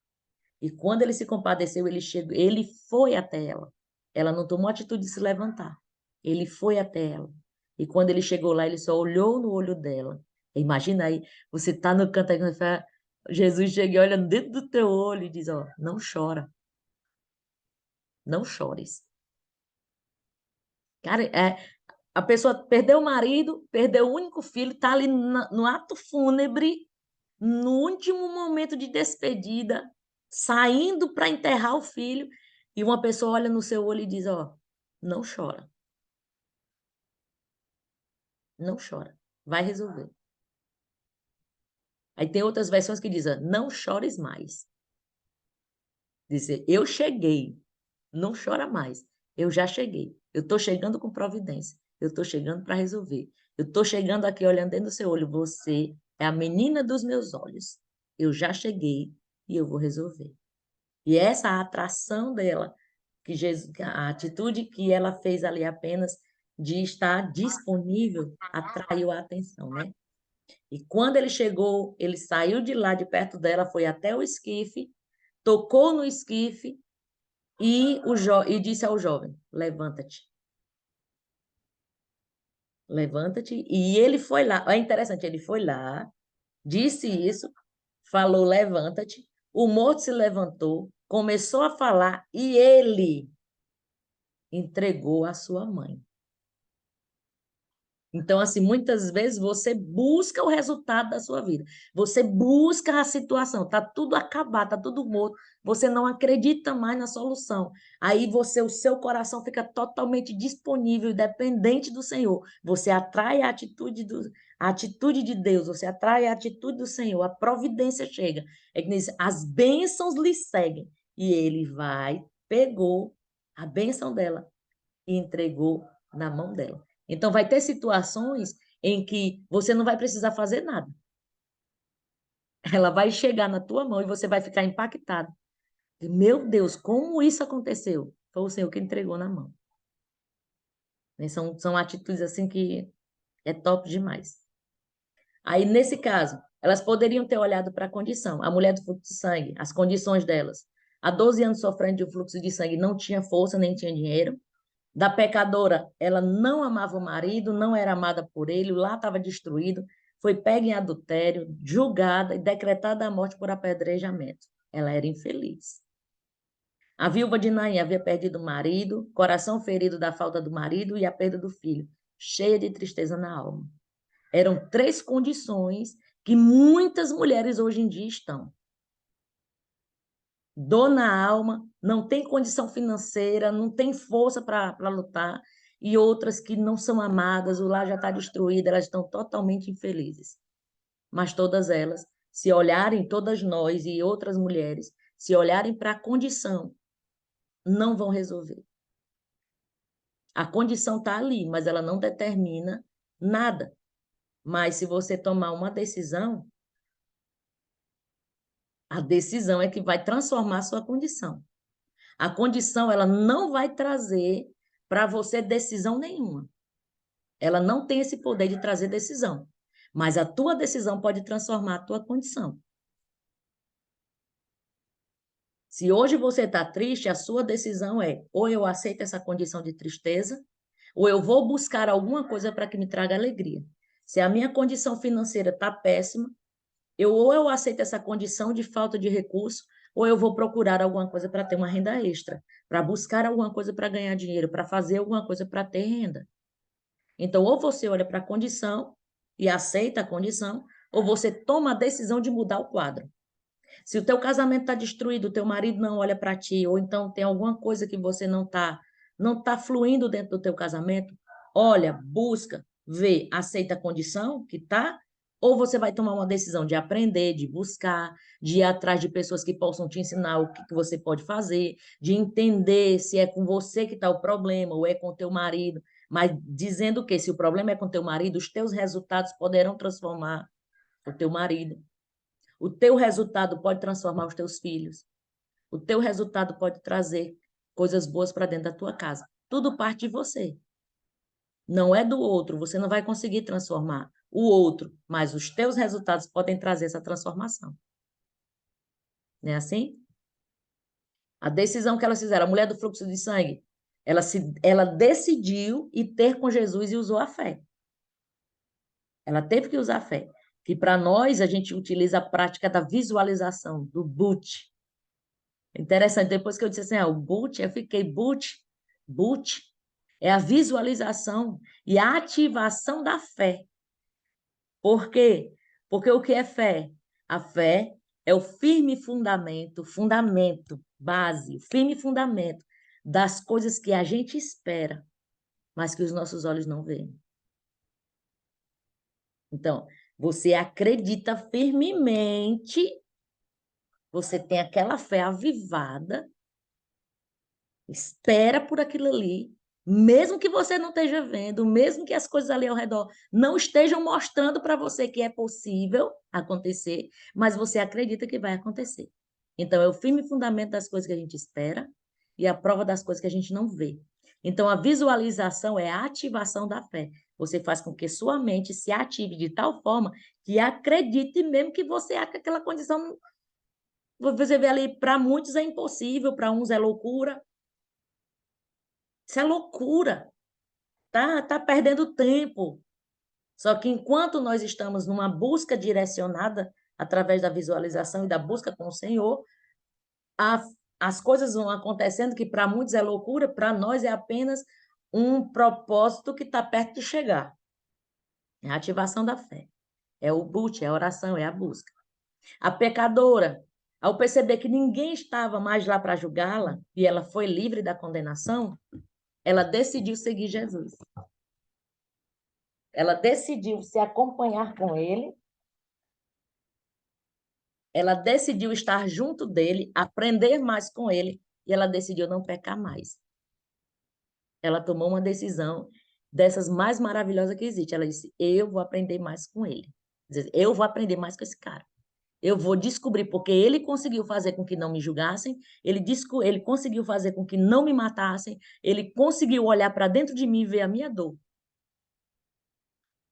E quando ele se compadeceu, ele foi até ela. Ela não tomou atitude de se levantar. Ele foi até ela. E quando ele chegou lá, ele só olhou no olho dela. Imagina aí, você está no canto, Jesus chega e olha dentro do teu olho e diz, ó, não chora. Não chores. Cara, a pessoa perdeu o marido, perdeu o único filho, está ali no ato fúnebre, no último momento de despedida, saindo para enterrar o filho, e uma pessoa olha no seu olho e diz, ó, não chora. Não chora. Vai resolver. Aí tem outras versões que dizem, não chores mais. Dizer, eu cheguei, não chora mais. Eu já cheguei. Eu estou chegando com providência. Eu estou chegando para resolver. Eu estou chegando aqui olhando dentro do seu olho. Você é a menina dos meus olhos. Eu já cheguei e eu vou resolver. E essa atração dela, que Jesus, a atitude que ela fez ali apenas de estar disponível, atraiu a atenção, né? E quando ele chegou, ele saiu de lá, de perto dela, foi até o esquife, tocou no esquife e disse ao jovem, levanta-te. Levanta-te. E ele foi lá. É interessante, ele foi lá, disse isso, falou, levanta-te. O morto se levantou, começou a falar e ele entregou a sua mãe. Então, assim, muitas vezes você busca o resultado da sua vida. Você busca a situação, tá tudo acabado, tá tudo morto. Você não acredita mais na solução. Aí o seu coração fica totalmente disponível e dependente do Senhor. Você atrai a atitude de Deus, você atrai a atitude do Senhor, a providência chega. É que diz, as bênçãos lhe seguem. E ele vai, pegou a bênção dela e entregou na mão dela. Então, vai ter situações em que você não vai precisar fazer nada. Ela vai chegar na tua mão e você vai ficar impactado. Meu Deus, como isso aconteceu? Foi o Senhor que entregou na mão. Né? São atitudes assim que é top demais. Aí, nesse caso, elas poderiam ter olhado para a condição. A mulher do fluxo de sangue, as condições delas. Há 12 anos sofrendo de um fluxo de sangue, não tinha força, nem tinha dinheiro. Da pecadora, ela não amava o marido, não era amada por ele, o lar estava destruído, foi pega em adultério, julgada e decretada a morte por apedrejamento. Ela era infeliz. A viúva de Naim havia perdido o marido, coração ferido da falta do marido e a perda do filho, cheia de tristeza na alma. Eram 3 condições que muitas mulheres hoje em dia estão. Dor na alma, não tem condição financeira, não tem força para lutar, e outras que não são amadas, o lar já está destruído, elas estão totalmente infelizes. Mas todas elas, se olharem, todas nós e outras mulheres, se olharem para a condição, não vão resolver. A condição está ali, mas ela não determina nada. Mas se você tomar uma decisão, a decisão é que vai transformar a sua condição. A condição, ela não vai trazer para você decisão nenhuma. Ela não tem esse poder de trazer decisão. Mas a tua decisão pode transformar a tua condição. Se hoje você está triste, a sua decisão é: ou eu aceito essa condição de tristeza, ou eu vou buscar alguma coisa para que me traga alegria. Se a minha condição financeira está péssima, ou eu aceito essa condição de falta de recurso, ou eu vou procurar alguma coisa para ter uma renda extra, para buscar alguma coisa para ganhar dinheiro, para fazer alguma coisa para ter renda. Então, ou você olha para a condição e aceita a condição, ou você toma a decisão de mudar o quadro. Se o teu casamento está destruído, o teu marido não olha para ti, ou então tem alguma coisa que você não tá fluindo dentro do teu casamento, olha, busca, vê, aceita a condição que tá, ou você vai tomar uma decisão de aprender, de buscar, de ir atrás de pessoas que possam te ensinar o que você pode fazer, de entender se é com você que está o problema ou é com o teu marido, mas dizendo que se o problema é com o teu marido, os teus resultados poderão transformar o teu marido. O teu resultado pode transformar os teus filhos. O teu resultado pode trazer coisas boas para dentro da tua casa. Tudo parte de você. Não é do outro. Você não vai conseguir transformar o outro, mas os teus resultados podem trazer essa transformação. Não é assim? A decisão que elas fizeram, a mulher do fluxo de sangue, ela decidiu ir ter com Jesus e usou a fé. Ela teve que usar a fé. Que para nós, a gente utiliza a prática da visualização, do boot. Interessante, depois que eu disse assim, o boot, eu fiquei boot é a visualização e a ativação da fé. Por quê? Porque o que é fé? A fé é o firme fundamento, base, o firme fundamento das coisas que a gente espera, mas que os nossos olhos não veem. Então, você acredita firmemente, você tem aquela fé avivada, espera por aquilo ali, mesmo que você não esteja vendo, mesmo que as coisas ali ao redor não estejam mostrando para você que é possível acontecer, mas você acredita que vai acontecer. Então, é o firme fundamento das coisas que a gente espera e a prova das coisas que a gente não vê. Então, a visualização é a ativação da fé. Você faz com que sua mente se ative de tal forma que acredite mesmo que você acha que aquela condição, você vê ali, para muitos é impossível, para uns é loucura. Isso é loucura. Tá perdendo tempo. Só que enquanto nós estamos numa busca direcionada através da visualização e da busca com o Senhor, as coisas vão acontecendo que para muitos é loucura, para nós é apenas um propósito que está perto de chegar. É a ativação da fé. É o boot, é a oração, é a busca. A pecadora, ao perceber que ninguém estava mais lá para julgá-la e ela foi livre da condenação, ela decidiu seguir Jesus. Ela decidiu se acompanhar com ele, ela decidiu estar junto dele, aprender mais com ele, e ela decidiu não pecar mais. Ela tomou uma decisão dessas mais maravilhosas que existe. Ela disse, eu vou aprender mais com ele. Eu vou aprender mais com esse cara. Eu vou descobrir, porque ele conseguiu fazer com que não me julgassem, ele conseguiu fazer com que não me matassem, ele conseguiu olhar para dentro de mim e ver a minha dor.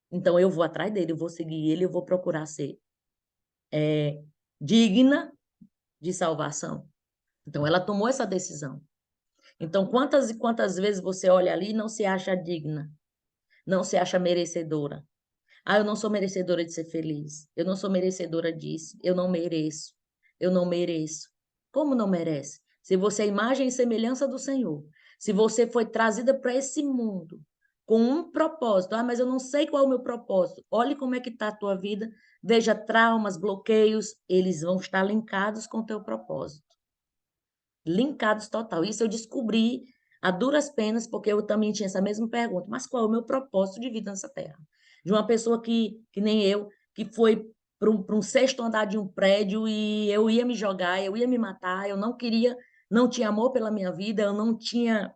Então, eu vou atrás dele, eu vou seguir ele, eu vou procurar ser digna de salvação. Então, ela tomou essa decisão. Então, quantas e quantas vezes você olha ali e não se acha digna, não se acha merecedora? Ah, eu não sou merecedora de ser feliz, eu não sou merecedora disso, eu não mereço, eu não mereço. Como não merece? Se você é imagem e semelhança do Senhor, se você foi trazida para esse mundo com um propósito, mas eu não sei qual é o meu propósito, olhe como é que está a tua vida, veja traumas, bloqueios, eles vão estar linkados com o teu propósito. Linkados total. Isso eu descobri a duras penas, porque eu também tinha essa mesma pergunta. Mas qual é o meu propósito de vida nessa terra? De uma pessoa que nem eu, que foi para um sexto andar de um prédio e eu ia me jogar, eu ia me matar, eu não queria, não tinha amor pela minha vida, eu não tinha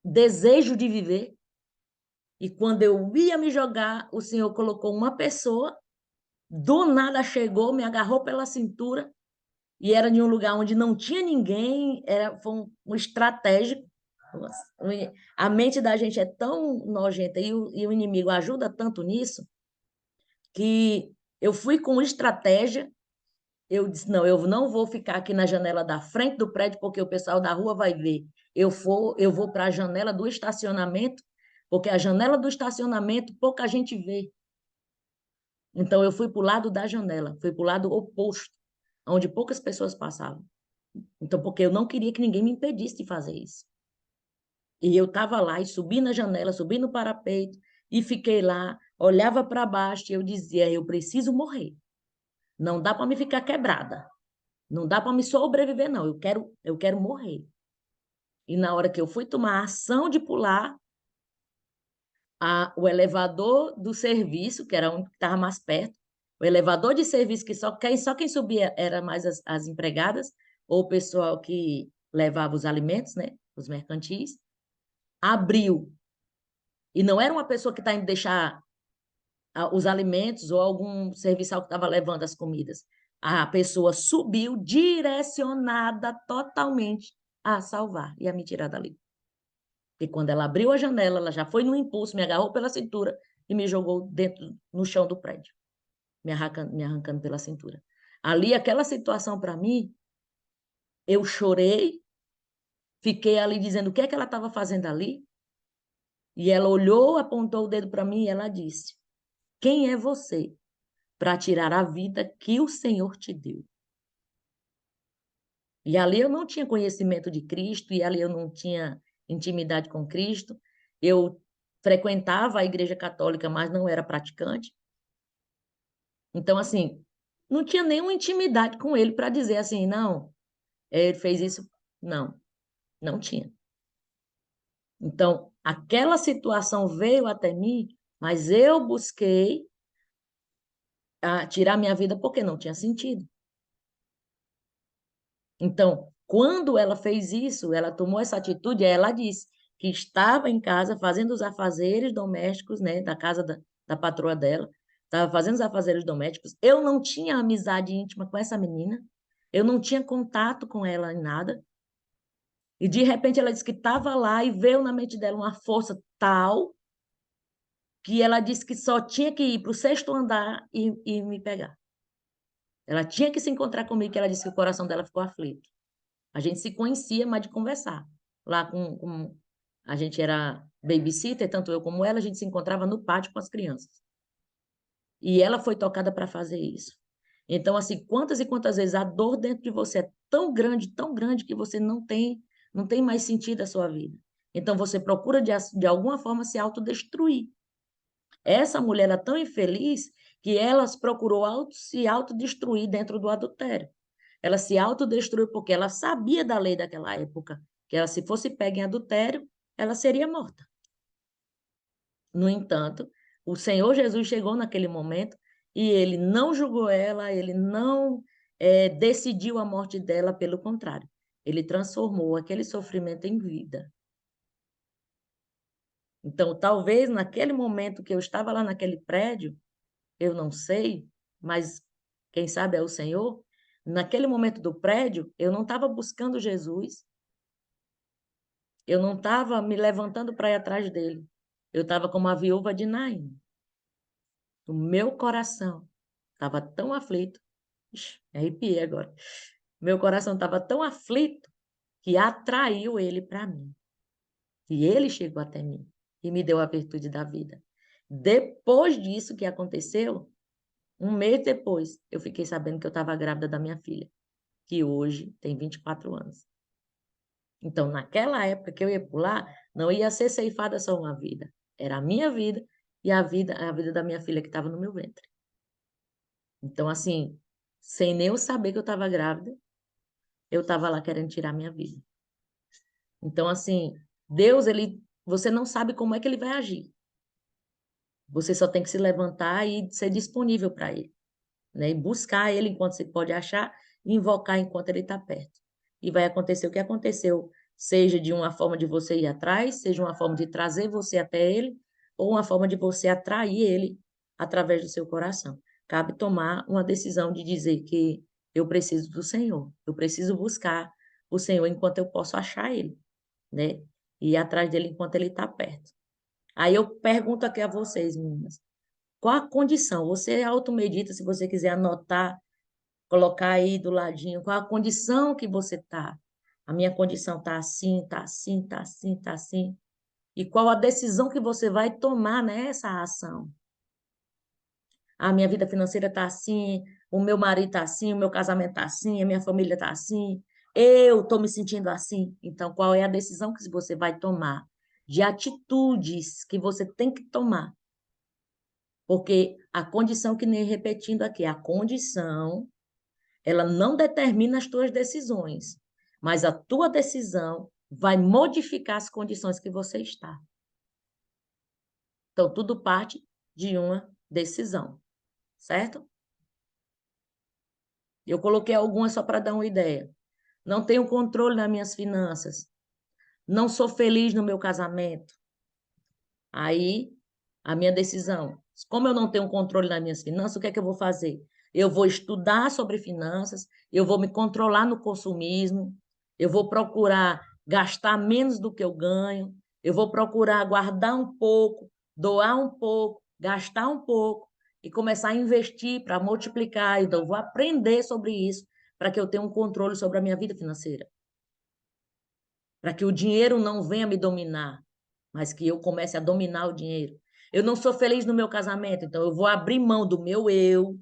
desejo de viver. E quando eu ia me jogar, o Senhor colocou uma pessoa, do nada chegou, me agarrou pela cintura, e era de um lugar onde não tinha ninguém, foi um estratégico. A mente da gente é tão nojenta e o inimigo ajuda tanto nisso, que eu fui com estratégia, eu disse, não, eu não vou ficar aqui na janela da frente do prédio, porque o pessoal da rua vai ver. Eu vou para a janela do estacionamento, porque a janela do estacionamento pouca gente vê. Então, eu fui para o lado da janela, fui para o lado oposto, onde poucas pessoas passavam. Então, porque eu não queria que ninguém me impedisse de fazer isso. E eu estava lá e subi na janela, subi no parapeito e fiquei lá, olhava para baixo e eu dizia, eu preciso morrer. Não dá para me ficar quebrada. Não dá para me sobreviver, não. Eu quero morrer. E na hora que eu fui tomar a ação de pular, o elevador do serviço, que era o único que estava mais perto, o elevador de serviço, que só quem subia era mais as empregadas, ou o pessoal que levava os alimentos, né, os mercantis, abriu. E não era uma pessoa que está indo deixar os alimentos ou algum serviçal que estava levando as comidas. A pessoa subiu direcionada totalmente a salvar e a me tirar dali. E quando ela abriu a janela, ela já foi no impulso, me agarrou pela cintura e me jogou dentro, no chão do prédio, me arrancando pela cintura. Ali, aquela situação para mim, eu chorei, fiquei ali dizendo o que é que ela estava fazendo ali, e ela olhou, apontou o dedo para mim e ela disse, quem é você para tirar a vida que o Senhor te deu? E ali eu não tinha conhecimento de Cristo, e ali eu não tinha intimidade com Cristo. Eu frequentava a igreja católica, mas não era praticante. Então, assim, não tinha nenhuma intimidade com ele para dizer assim, não, ele fez isso. Não, não tinha. Então, aquela situação veio até mim, mas eu busquei tirar minha vida porque não tinha sentido. Então, quando ela fez isso, ela tomou essa atitude, ela disse que estava em casa fazendo os afazeres domésticos, né, da casa da patroa dela, estava fazendo os afazeres domésticos. Eu não tinha amizade íntima com essa menina, eu não tinha contato com ela em nada. E, de repente, ela disse que estava lá e veio na mente dela uma força tal que ela disse que só tinha que ir para o sexto andar e me pegar. Ela tinha que se encontrar comigo, que ela disse que o coração dela ficou aflito. A gente se conhecia, mas de conversar. Lá a gente era babysitter, tanto eu como ela, a gente se encontrava no pátio com as crianças. E ela foi tocada para fazer isso. Então, assim, quantas e quantas vezes a dor dentro de você é tão grande que você não tem mais sentido a sua vida. Então, você procura, de alguma forma, se autodestruir. Essa mulher era tão infeliz que ela procurou se autodestruir dentro do adultério. Ela se autodestruiu porque ela sabia da lei daquela época, que ela, se fosse pega em adultério, ela seria morta. No entanto, o Senhor Jesus chegou naquele momento e ele não julgou ela, ele não decidiu a morte dela, pelo contrário. Ele transformou aquele sofrimento em vida. Então, talvez naquele momento que eu estava lá naquele prédio, eu não sei, mas quem sabe é o Senhor, naquele momento do prédio, eu não estava buscando Jesus, eu não estava me levantando para ir atrás dele. Eu estava como a viúva de Naim. O meu coração estava tão aflito, ixi, me arrepiei agora. Meu coração estava tão aflito que atraiu ele para mim. E ele chegou até mim e me deu a virtude da vida. Depois disso que aconteceu, um mês depois, eu fiquei sabendo que eu estava grávida da minha filha, que hoje tem 24 anos. Então, naquela época que eu ia pular, não ia ser ceifada só uma vida. Era a minha vida e a vida da minha filha que estava no meu ventre. Então, assim, sem nem eu saber que eu estava grávida, eu estava lá querendo tirar a minha vida. Então, assim, Deus, você não sabe como é que ele vai agir. Você só tem que se levantar e ser disponível para ele, né? E buscar ele enquanto você pode achar e invocar enquanto ele está perto. E vai acontecer o que aconteceu, seja de uma forma de você ir atrás, seja uma forma de trazer você até ele, ou uma forma de você atrair ele através do seu coração. Cabe tomar uma decisão de dizer que eu preciso do Senhor, eu preciso buscar o Senhor enquanto eu posso achar ele, né? E ir atrás dele enquanto ele está perto. Aí eu pergunto aqui a vocês, meninas, qual a condição? Você automedita, se você quiser anotar, colocar aí do ladinho, qual a condição que você está? A minha condição está assim, está assim, está assim, está assim. E qual a decisão que você vai tomar nessa ação? A minha vida financeira está assim, o meu marido está assim, o meu casamento está assim, a minha família está assim, eu estou me sentindo assim. Então, qual é a decisão que você vai tomar? De atitudes que você tem que tomar. Porque a condição, que nem repetindo aqui, a condição, ela não determina as tuas decisões, mas a tua decisão vai modificar as condições que você está. Então, tudo parte de uma decisão, certo? Eu coloquei algumas só para dar uma ideia. Não tenho controle nas minhas finanças. Não sou feliz no meu casamento. Aí, a minha decisão. Como eu não tenho controle nas minhas finanças, o que é que eu vou fazer? Eu vou estudar sobre finanças, eu vou me controlar no consumismo, eu vou procurar gastar menos do que eu ganho, eu vou procurar guardar um pouco, doar um pouco, gastar um pouco e começar a investir para multiplicar. Então, eu vou aprender sobre isso para que eu tenha um controle sobre a minha vida financeira. Para que o dinheiro não venha me dominar, mas que eu comece a dominar o dinheiro. Eu não sou feliz no meu casamento, então eu vou abrir mão do meu eu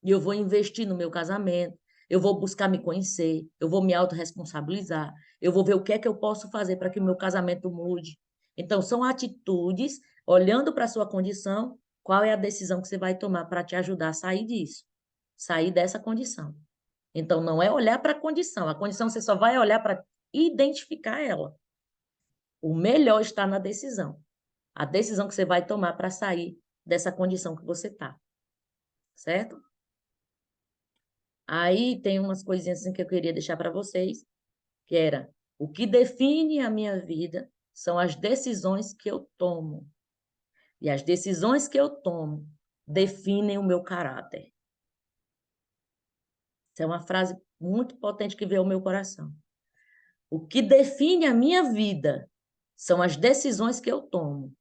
e eu vou investir no meu casamento. Eu vou buscar me conhecer, eu vou me autorresponsabilizar, eu vou ver o que é que eu posso fazer para que o meu casamento mude. Então, são atitudes, olhando para a sua condição, qual é a decisão que você vai tomar para te ajudar a sair disso, sair dessa condição. Então, não é olhar para a condição você só vai olhar para identificar ela. O melhor está na decisão. A decisão que você vai tomar para sair dessa condição que você está. Certo? Aí tem umas coisinhas assim que eu queria deixar para vocês, que era: o que define a minha vida são as decisões que eu tomo. E as decisões que eu tomo definem o meu caráter. Essa é uma frase muito potente que veio ao meu coração. O que define a minha vida são as decisões que eu tomo.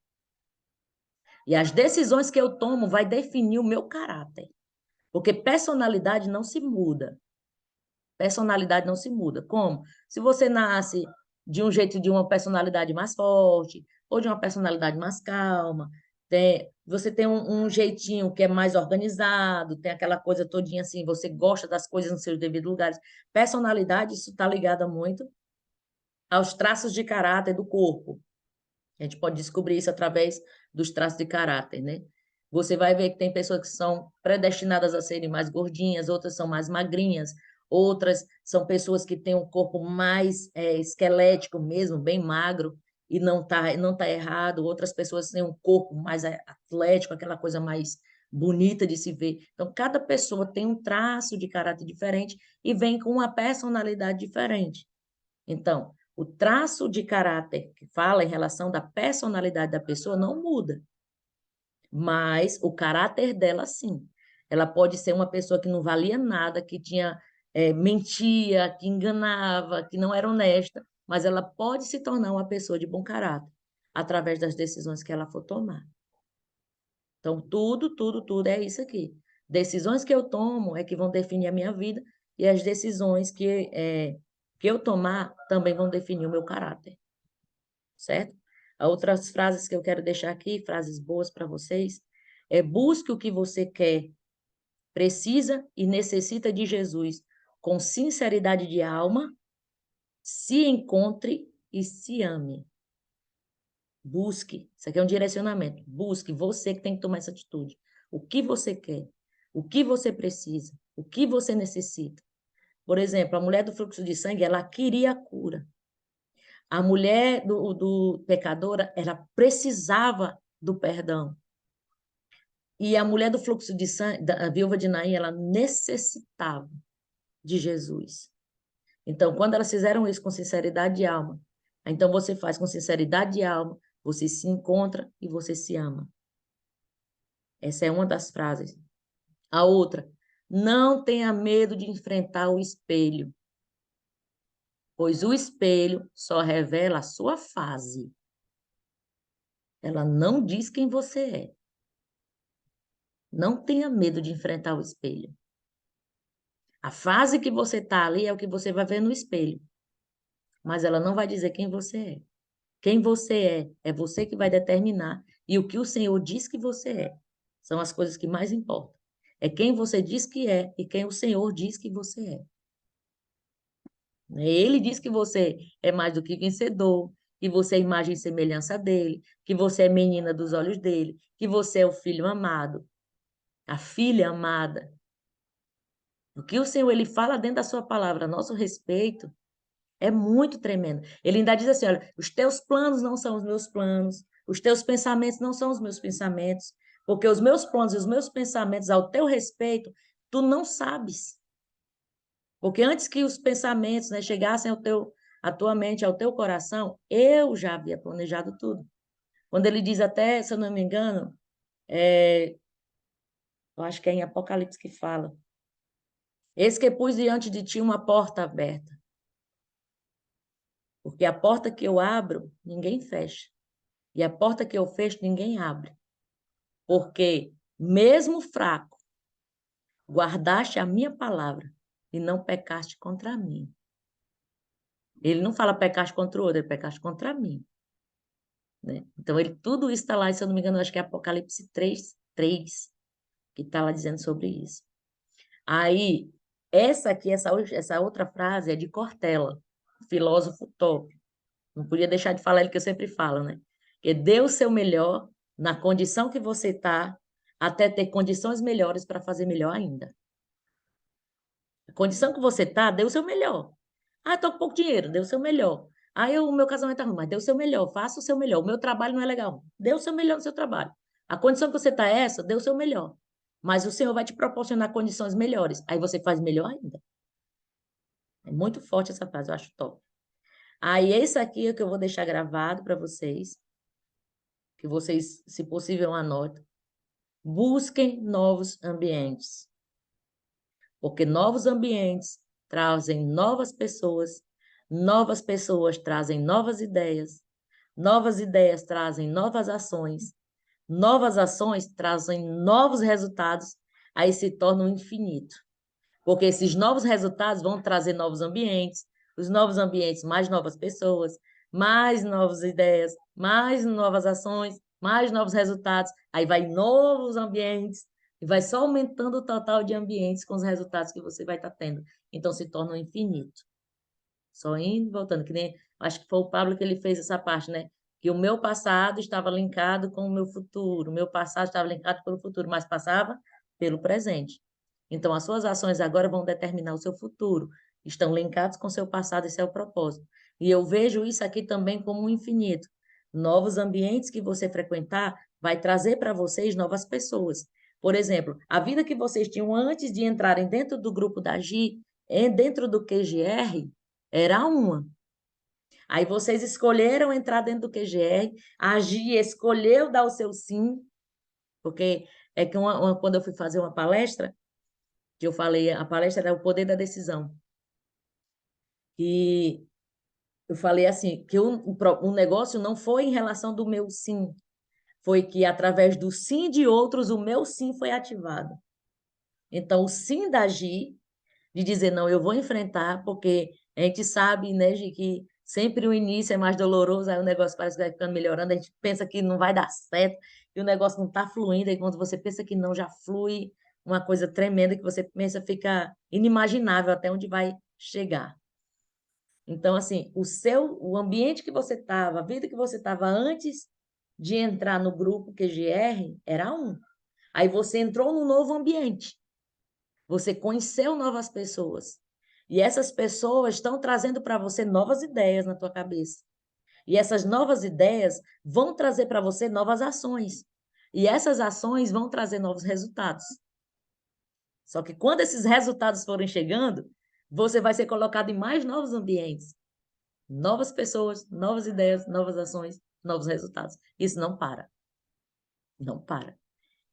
E as decisões que eu tomo vai definir o meu caráter. Porque personalidade não se muda. Personalidade não se muda. Como? Se você nasce de um jeito, de uma personalidade mais forte, ou de uma personalidade mais calma, você tem um jeitinho que é mais organizado, tem aquela coisa todinha assim, você gosta das coisas nos seus devidos lugares. Personalidade, isso está ligado muito aos traços de caráter do corpo. A gente pode descobrir isso através dos traços de caráter, né? Você vai ver que tem pessoas que são predestinadas a serem mais gordinhas, outras são mais magrinhas, outras são pessoas que têm um corpo mais esquelético mesmo, bem magro, e não tá errado. Outras pessoas têm um corpo mais atlético, aquela coisa mais bonita de se ver. Então, cada pessoa tem um traço de caráter diferente e vem com uma personalidade diferente. Então, O traço de caráter que fala em relação da personalidade da pessoa não muda, mas o caráter dela, sim. Ela pode ser uma pessoa que não valia nada, que tinha mentia, que enganava, que não era honesta, mas ela pode se tornar uma pessoa de bom caráter através das decisões que ela for tomar. Então, tudo é isso aqui. Decisões que eu tomo é que vão definir a minha vida e as decisões que eu tomar também vão definir o meu caráter, certo? Outras frases que eu quero deixar aqui, frases boas para vocês, busque o que você quer, precisa e necessita de Jesus com sinceridade de alma, se encontre e se ame. Busque, isso aqui é um direcionamento, busque, você que tem que tomar essa atitude. O que você quer, o que você precisa, o que você necessita. Por exemplo, a mulher do fluxo de sangue, ela queria a cura. A mulher do pecadora, ela precisava do perdão. E a mulher do fluxo de sangue, a viúva de Naim, ela necessitava de Jesus. Então, quando elas fizeram isso com sinceridade de alma, então você faz com sinceridade de alma, você se encontra e você se ama. Essa é uma das frases. A outra, não tenha medo de enfrentar o espelho, pois o espelho só revela a sua fase. Ela não diz quem você é. Não tenha medo de enfrentar o espelho. A fase que você está ali é o que você vai ver no espelho, mas ela não vai dizer quem você é. Quem você é você que vai determinar, e o que o Senhor diz que você é. São as coisas que mais importam. É quem você diz que é e quem o Senhor diz que você é. Ele diz que você é mais do que vencedor, que você é imagem e semelhança dele, que você é menina dos olhos dele, que você é o filho amado, a filha amada. O que o Senhor ele fala dentro da sua palavra a nosso respeito é muito tremendo. Ele ainda diz assim, olha, os teus planos não são os meus planos, os teus pensamentos não são os meus pensamentos, porque os meus planos e os meus pensamentos ao teu respeito, tu não sabes. Porque antes que os pensamentos, né, chegassem à tua mente, ao teu coração, eu já havia planejado tudo. Quando ele diz até, se eu não me engano, eu acho que é em Apocalipse que fala, eis que pus diante de ti uma porta aberta. Porque a porta que eu abro, ninguém fecha. E a porta que eu fecho, ninguém abre. Porque, mesmo fraco, guardaste a minha palavra e não pecaste contra mim. Ele não fala pecaste contra o outro, ele pecaste contra mim. Né? Então, tudo isso está lá, se eu não me engano, acho que é Apocalipse 3, que está lá dizendo sobre isso. Aí, essa outra frase é de Cortella, filósofo top. Não podia deixar de falar ele que eu sempre falo, né? Que dê o seu melhor na condição que você está, até ter condições melhores para fazer melhor ainda. A condição que você está, dê o seu melhor. Ah, estou com pouco dinheiro, dê o seu melhor. Ah, o meu casamento está ruim, mas dê o seu melhor, faça o seu melhor. O meu trabalho não é legal. Dê o seu melhor no seu trabalho. A condição que você está é essa, dê o seu melhor. Mas o Senhor vai te proporcionar condições melhores. Aí você faz melhor ainda. É muito forte essa frase, eu acho top. Aí esse aqui é o que eu vou deixar gravado para vocês, que vocês, se possível, anotem. Busquem novos ambientes, porque novos ambientes trazem novas pessoas trazem novas ideias trazem novas ações trazem novos resultados, aí se torna um infinito. Porque esses novos resultados vão trazer novos ambientes, os novos ambientes, mais novas pessoas, mais novas ideias, mais novas ações, mais novos resultados, aí vai novos ambientes, e vai só aumentando o total de ambientes com os resultados que você vai estar tendo. Então, se torna um infinito. Só indo e voltando, que nem, acho que foi o Pablo que ele fez essa parte, né? Que o meu passado estava linkado com o meu futuro, o meu passado estava linkado pelo futuro, mas passava pelo presente. Então, as suas ações agora vão determinar o seu futuro, estão linkados com o seu passado, esse é o propósito. E eu vejo isso aqui também como um infinito. Novos ambientes que você frequentar vai trazer para vocês novas pessoas. Por exemplo, a vida que vocês tinham antes de entrarem dentro do grupo da GI, dentro do QGR, era uma. Aí vocês escolheram entrar dentro do QGR, a Gi escolheu dar o seu sim, porque é que quando eu fui fazer uma palestra, que eu falei, a palestra era o poder da decisão. E eu falei assim, que o negócio não foi em relação do meu sim, foi que através do sim de outros, o meu sim foi ativado. Então, o sim da Gi, de dizer, não, eu vou enfrentar, porque a gente sabe, né, Gi, que sempre o início é mais doloroso, aí o negócio parece que vai ficando melhorando, a gente pensa que não vai dar certo, e o negócio não está fluindo, e quando você pensa que não, já flui uma coisa tremenda, que você pensa, fica inimaginável até onde vai chegar. Então, assim, o ambiente que você estava, a vida que você estava antes de entrar no grupo QGR era um. Aí você entrou num novo ambiente. Você conheceu novas pessoas. E essas pessoas estão trazendo para você novas ideias na tua cabeça. E essas novas ideias vão trazer para você novas ações. E essas ações vão trazer novos resultados. Só que quando esses resultados forem chegando, você vai ser colocado em mais novos ambientes. Novas pessoas, novas ideias, novas ações, novos resultados. Isso não para. Não para.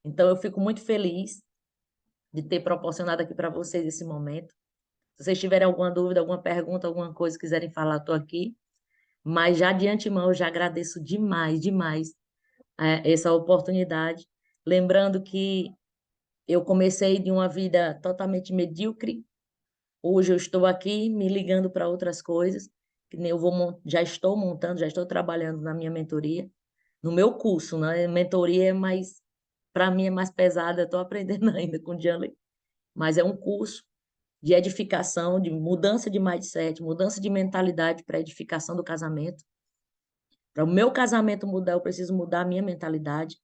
Então, eu fico muito feliz de ter proporcionado aqui para vocês esse momento. Se vocês tiverem alguma dúvida, alguma pergunta, alguma coisa, quiserem falar, estou aqui. Mas já de antemão, eu já agradeço demais, demais essa oportunidade. Lembrando que eu comecei de uma vida totalmente medíocre. Hoje eu estou aqui me ligando para outras coisas, que nem eu já estou montando, já estou trabalhando na minha mentoria, no meu curso, né? Mentoria é mais, para mim é mais pesada, eu estou aprendendo ainda com o Janley, mas é um curso de edificação, de mudança de mindset, mudança de mentalidade para edificação do casamento. Para o meu casamento mudar, eu preciso mudar a minha mentalidade.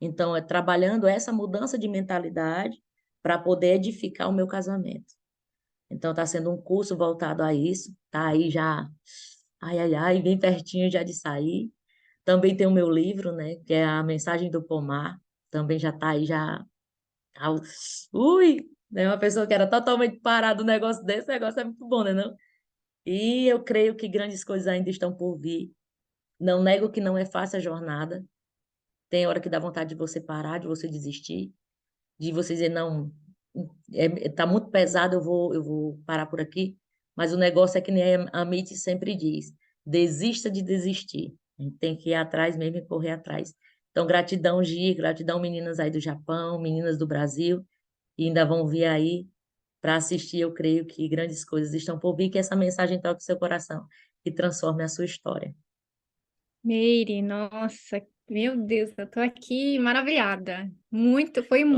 Então, é trabalhando essa mudança de mentalidade para poder edificar o meu casamento. Então, está sendo um curso voltado a isso. Está aí já, bem pertinho já de sair. Também tem o meu livro, né, que é A Mensagem do Pomar. Também já está aí, já... Ui! Né, uma pessoa que era totalmente parada, um negócio desse, negócio é muito bom, né, não? E eu creio que grandes coisas ainda estão por vir. Não nego que não é fácil a jornada. Tem hora que dá vontade de você parar, de você desistir, de você dizer, não, tá muito pesado, eu vou parar por aqui. Mas o negócio é que nem a Mitty sempre diz, desista de desistir. A gente tem que ir atrás mesmo e correr atrás. Então, gratidão, Gi, gratidão, meninas aí do Japão, meninas do Brasil, e ainda vão vir aí para assistir. Eu creio que grandes coisas estão por vir, que essa mensagem toque o seu coração e transforme a sua história. Meire, nossa, meu Deus, eu tô aqui maravilhada. Foi Amém.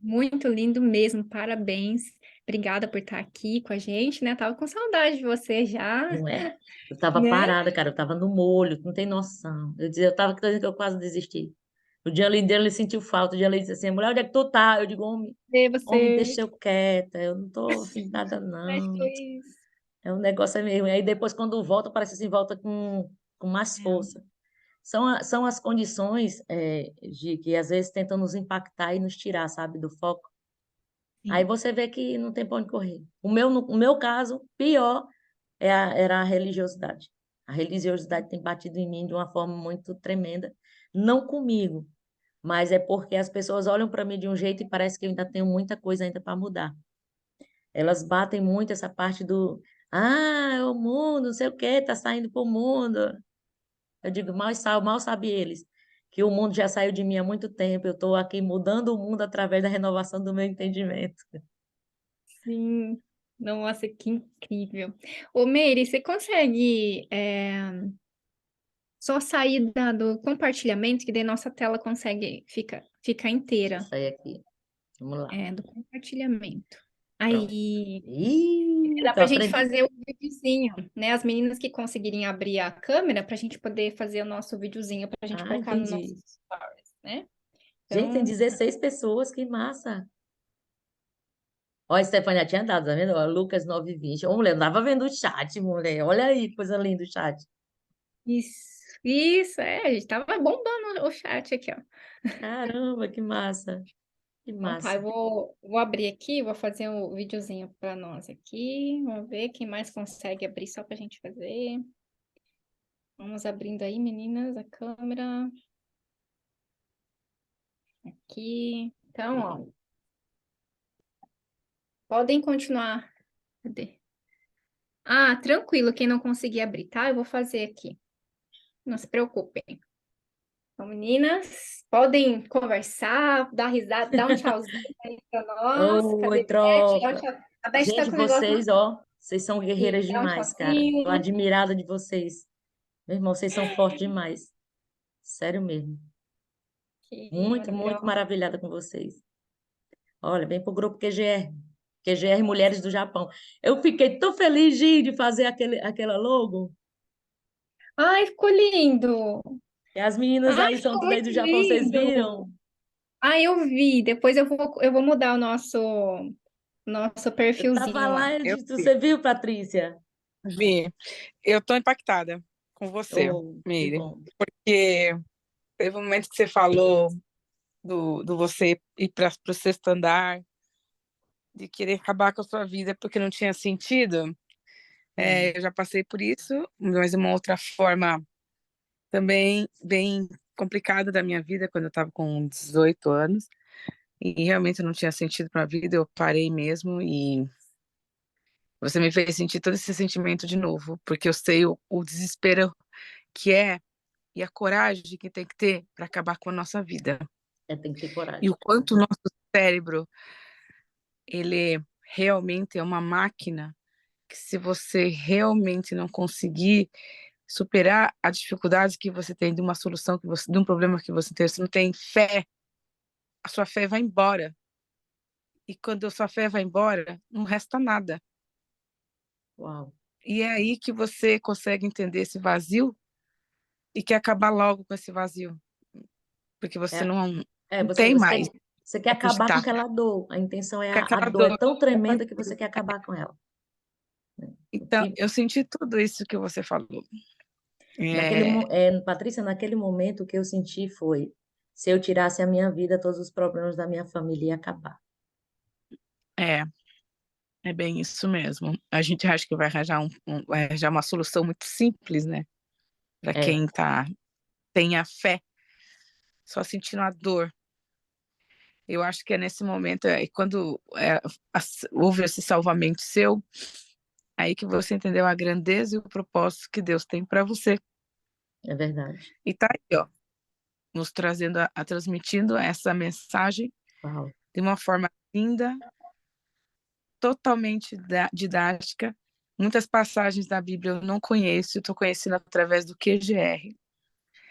muito lindo mesmo. Parabéns. Obrigada por estar aqui com a gente, né? Tava com saudade de você já, Não é? Eu estava né? parada, cara, eu estava no molho, tu não tem noção. Eu estava que eu quase desisti. O dia ali dele, ele sentiu falta. O dia ele disse assim: mulher, onde é que tu tá? Eu digo: homem, Ver homem, você, deixa eu quieta, eu não tô afim de nada, mas não. foi isso. É um negócio é mesmo. Aí depois, quando volta, parece assim, volta com mais É, força. São as condições, de que às vezes tentam nos impactar e nos tirar, sabe, do foco. Aí sim. você vê que não tem pra onde correr. No meu caso, pior era a religiosidade. A religiosidade tem batido em mim de uma forma muito tremenda, não comigo, mas é porque as pessoas olham para mim de um jeito e parece que eu ainda tenho muita coisa ainda para mudar. Elas batem muito essa parte do, é o mundo, não sei o quê, tá saindo para o mundo. Eu digo, mal sabe eles que o mundo já saiu de mim há muito tempo, eu estou aqui mudando o mundo através da renovação do meu entendimento. Sim. Nossa, que incrível. Ô, Meire, você consegue só sair do compartilhamento, que daí nossa tela fica Deixa eu inteira, sair aqui. Vamos lá. do compartilhamento. Pronto. Aí Ih, dá tô pra gente aprendendo. fazer o videozinho, né? As meninas que conseguirem abrir a câmera pra gente poder fazer o nosso videozinho pra gente Ah, colocar no nosso entendi. stories, né? Gente, tem Então, 16 pessoas, que massa. Ó, a Stefania tinha dado, tá vendo? Ó, Lucas 9:20. Ô, mulher, eu tava vendo o chat, mulher. Olha aí, coisa linda o chat. isso, a gente tava bombando o chat aqui, ó. Caramba, que massa. Que Então tá, eu massa. vou abrir aqui, vou fazer um videozinho para nós aqui. Vamos ver quem mais consegue abrir só pra gente fazer. Vamos abrindo aí, meninas, a câmera aqui. Então, ó, podem continuar. Cadê? Ah, tranquilo, quem não conseguir abrir, tá? Eu vou fazer aqui. Não se preocupem. Então, meninas, podem conversar, dar risada, dar um tchauzinho aí pra nós. Oi, Cadê Beth? Dá um troca. tchau. A Beth tá Gente, com o negócio vocês, ó, vocês são aqui. guerreiras Dá um demais, cara. Tô tchauzinho. admirada de vocês. Meu irmão, vocês são fortes demais. Sério mesmo. Aqui, Muito, olha, muito maravilhada com vocês. Olha, vem pro grupo QGR. QGR Mulheres do Japão. Eu fiquei tão feliz, Gi, de fazer aquela logo. ai, ficou lindo. E as meninas Ai, aí são ficou tudo aí muito do Japão, vocês lindo. viram? Ai, eu vi. Depois eu vou mudar o nosso Eu tava perfilzinho lá, lá. eu Eu disse, vi. você viu, Patrícia? Vi. Eu tô impactada com você, Oh, que Meire, bom. porque teve um momento que você falou do você ir para o sexto andar, de querer acabar com a sua vida porque não tinha sentido. Hum, Eu já passei por isso, mas de uma outra forma também bem complicada da minha vida, quando eu estava com 18 anos, e realmente não tinha sentido para a vida, eu parei mesmo e você me fez sentir todo esse sentimento de novo, porque eu sei o desespero que é e a coragem que tem que ter para acabar com a nossa vida. tem que ter E coragem. o quanto o nosso cérebro, ele realmente é uma máquina que se você realmente não conseguir superar a dificuldade que você tem de uma solução que você, de um problema que você não tem fé, a sua fé vai embora. E quando a sua fé vai embora, não resta nada. Uau. E é aí que você consegue entender esse vazio e quer acabar logo com esse vazio, porque você É, não você, tem você mais quer, você quer acabar com acreditar. aquela dor. A intenção é Com a aquela dor é dor. tão tremenda que você quer acabar com ela. Né? Então, Que, eu senti tudo isso que você falou. É, Patrícia, naquele momento o que eu senti foi, se eu tirasse a minha vida, todos os problemas da minha família iam acabar. é, é bem isso mesmo. A gente acha que vai arranjar uma solução muito simples, né? Para É, quem tem a fé, só sentindo a dor. Eu acho que é nesse momento, quando houve esse salvamento seu, aí que você entendeu a grandeza e o propósito que Deus tem para você. é verdade. E tá aí, ó, nos trazendo, transmitindo essa mensagem Uau. de uma forma linda, totalmente didática. Muitas passagens da Bíblia eu não conheço, estou conhecendo através do QGR.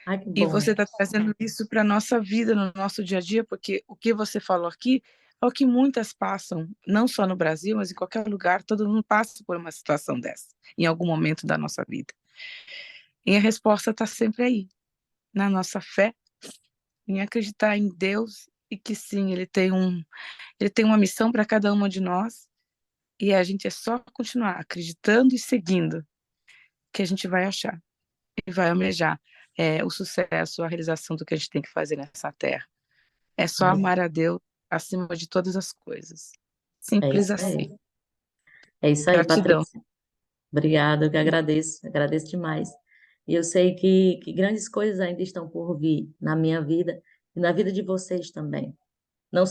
Ai, que E bom. você está trazendo isso para a nossa vida, no nosso dia a dia, porque o que você falou aqui é o que muitas passam, não só no Brasil, mas em qualquer lugar, todo mundo passa por uma situação dessa, em algum momento da nossa vida. E a resposta está sempre aí, na nossa fé, em acreditar em Deus e que sim, ele tem uma missão para cada uma de nós, e a gente é só continuar acreditando e seguindo que a gente vai achar e vai almejar o sucesso, a realização do que a gente tem que fazer nessa terra. É só É, amar a Deus acima de todas as coisas. é Simples isso assim. aí. É isso aí, Gratidão. Patrícia. Obrigada, eu que agradeço demais. E eu sei que grandes coisas ainda estão por vir na minha vida e na vida de vocês também. Não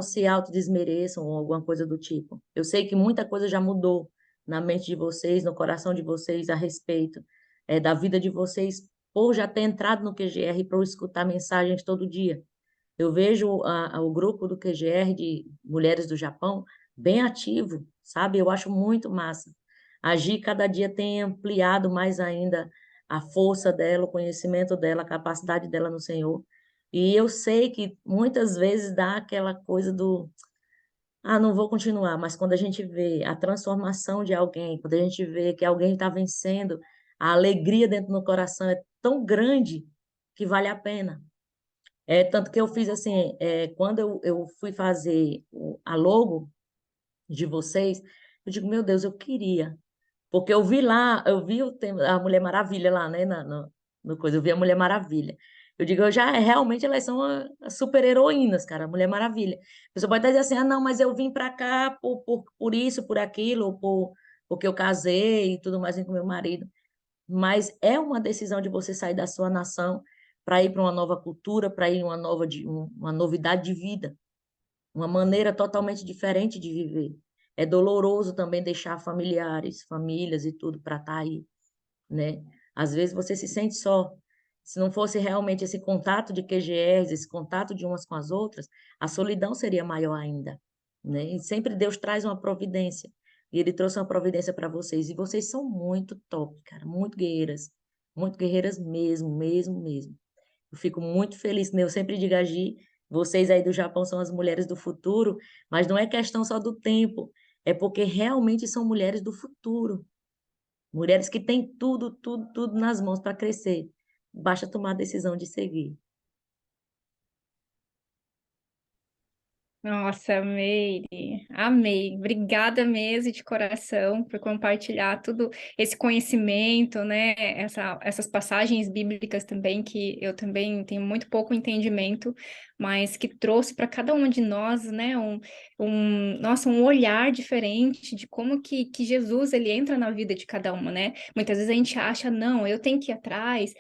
se autodesmereçam ou alguma coisa do tipo. Eu sei que muita coisa já mudou na mente de vocês, no coração de vocês a respeito da vida de vocês, por já ter entrado no QGR para eu escutar mensagens todo dia. Eu vejo o grupo do QGR de Mulheres do Japão bem ativo, sabe? Eu acho muito massa. A Gi cada dia tem ampliado mais ainda a força dela, o conhecimento dela, a capacidade dela no Senhor. E eu sei que muitas vezes dá aquela coisa do, não vou continuar, mas quando a gente vê a transformação de alguém, quando a gente vê que alguém está vencendo, a alegria dentro do coração é tão grande que vale a pena. Tanto que eu fiz assim, quando eu fui fazer a logo de vocês, eu digo, meu Deus, eu queria. Porque eu vi lá, eu vi a Mulher Maravilha lá, né, no coisa, eu vi a Mulher Maravilha. Eu digo, realmente elas são as super-heroínas, cara, a Mulher Maravilha. A pessoa pode até dizer assim, não, mas eu vim para cá por isso, por aquilo, porque eu casei e tudo mais com meu marido. mas é uma decisão de você sair da sua nação para ir para uma nova cultura, para ir uma novidade de vida, uma maneira totalmente diferente de viver. É doloroso também deixar familiares, famílias e tudo para estar aí, né? Às vezes você se sente só. Se não fosse realmente esse contato de QGRs, esse contato de umas com as outras, a solidão seria maior ainda, né? E sempre Deus traz uma providência. E Ele trouxe uma providência para vocês. E vocês são muito top, cara, muito guerreiras mesmo, mesmo, mesmo. Eu fico muito feliz, né? Eu sempre digo, Agi, vocês aí do Japão são as mulheres do futuro, mas não é questão só do tempo, é porque realmente são mulheres do futuro. Mulheres que têm tudo, tudo, tudo nas mãos para crescer. Basta tomar a decisão de seguir. Nossa, Meire, amei. Obrigada mesmo de coração por compartilhar tudo esse conhecimento, né? Essas passagens bíblicas também, que eu também tenho muito pouco entendimento, mas que trouxe para cada uma de nós, né? Nossa, um olhar diferente de como que Jesus ele entra na vida de cada uma, né? Muitas vezes a gente acha, não, eu tenho que ir atrás,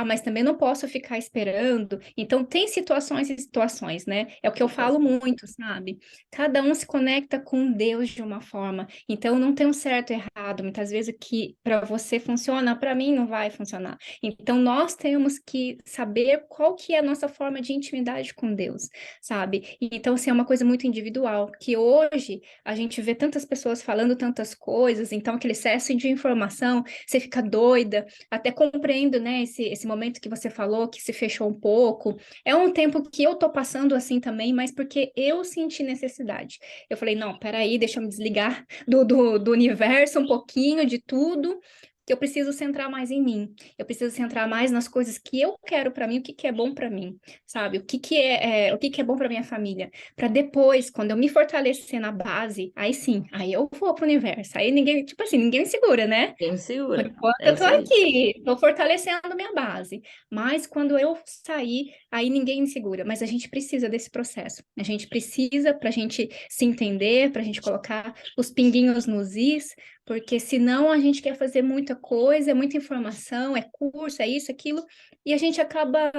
mas também não posso ficar esperando. Então, tem situações e situações, né? É o que eu falo muito, sabe? Cada um se conecta com Deus de uma forma. Então, não tem um certo e errado. Muitas vezes o que para você funciona, para mim não vai funcionar. Então, nós temos que saber qual que é a nossa forma de intimidade com Deus, sabe? Então, assim, é uma coisa muito individual, que hoje a gente vê tantas pessoas falando tantas coisas, então aquele excesso de informação, você fica doida, até compreendo, né, esse momento que você falou, que se fechou um pouco. É um tempo que eu tô passando assim também, mas porque eu senti necessidade. Eu falei, não, peraí, deixa eu me desligar do universo um pouquinho, de tudo, que eu preciso centrar mais em mim. Eu preciso centrar mais nas coisas que eu quero para mim, o que que é bom para mim, sabe? O que que é bom para minha família, para depois, quando eu me fortalecer na base, aí sim, aí eu vou pro universo. Aí ninguém, tipo assim, ninguém me segura, né? Quem me Por segura? enquanto É eu tô isso aí. aqui, tô fortalecendo minha base. Mas quando eu sair, aí ninguém me segura. Mas a gente precisa desse processo. A gente precisa para a gente se entender, para a gente colocar os pinguinhos nos is, porque senão a gente quer fazer muita coisa, é muita informação, é curso, é isso, aquilo, e a gente acaba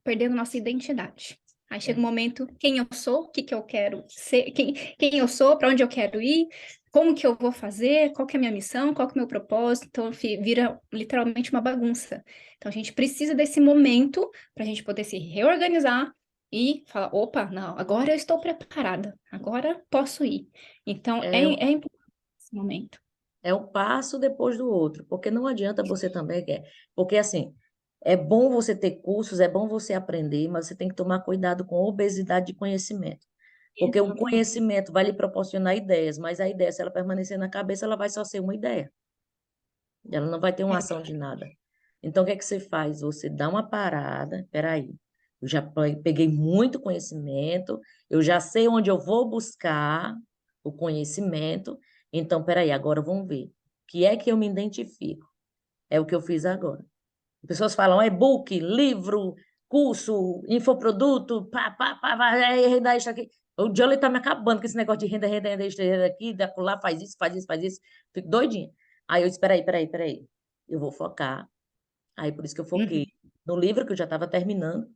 perdendo nossa identidade. Aí chega um É. momento, quem eu sou, o que que eu quero ser, quem eu sou, para onde eu quero ir, como que eu vou fazer, qual que é a minha missão, qual que é o meu propósito, então vira literalmente uma bagunça. Então a gente precisa desse momento para a gente poder se reorganizar e falar, opa, não, agora eu estou preparada, agora posso ir. Então É, é importante esse momento. é um passo depois do outro, porque não adianta você também, porque assim, é bom você ter cursos, é bom você aprender, mas você tem que tomar cuidado com obesidade de conhecimento. Porque o Exatamente. conhecimento vai lhe proporcionar ideias, mas a ideia, se ela permanecer na cabeça, ela vai só ser uma ideia. Ela não vai ter uma ação de nada. Então, o que é que você faz? Você dá uma parada, peraí, eu já peguei muito conhecimento, eu já sei onde eu vou buscar o conhecimento, então, peraí, agora vamos ver. O que é que eu me identifico? É o que eu fiz agora. As pessoas falam e-book, livro, curso, infoproduto, renda extra aqui. O Johnny está me acabando com esse negócio de renda extra renda aqui, da lá, faz isso, faz isso, faz isso. Fico doidinha. Aí eu disse, peraí. Eu vou focar. Aí por isso que eu Uhum. foquei no livro que eu já estava terminando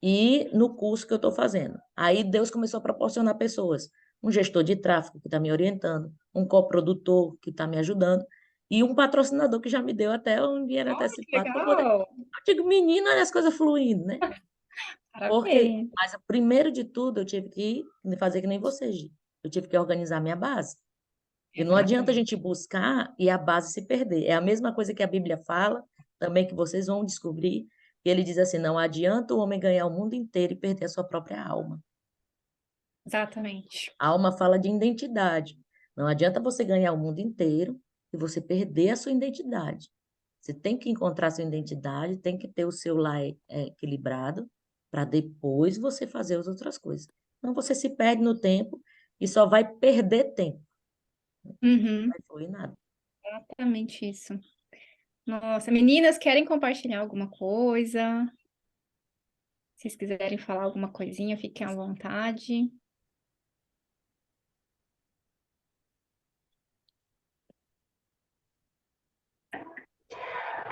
e no curso que eu estou fazendo. Aí Deus começou a proporcionar pessoas. Um gestor de tráfego que está me orientando, um coprodutor que está me ajudando e um patrocinador que já me deu até um dinheiro Olha que antecipado para poder. legal! Eu digo, menina, olha as coisas fluindo, né? Porque, Parabéns! mas primeiro de tudo, eu tive que fazer que nem você, Gi. Eu tive que organizar minha base. E não adianta a Exatamente. gente buscar e a base se perder. É a mesma coisa que a Bíblia fala, também que vocês vão descobrir, que ele diz assim: não adianta o homem ganhar o mundo inteiro e perder a sua própria alma. Exatamente. A alma fala de identidade. Não adianta você ganhar o mundo inteiro e você perder a sua identidade. Você tem que encontrar a sua identidade, tem que ter o seu lar equilibrado, para depois você fazer as outras coisas. Não, você se perde no tempo e só vai perder tempo. Não Uhum, vai fluir nada. exatamente isso. Nossa, meninas, querem compartilhar alguma coisa? Se vocês quiserem falar alguma coisinha, fiquem à vontade.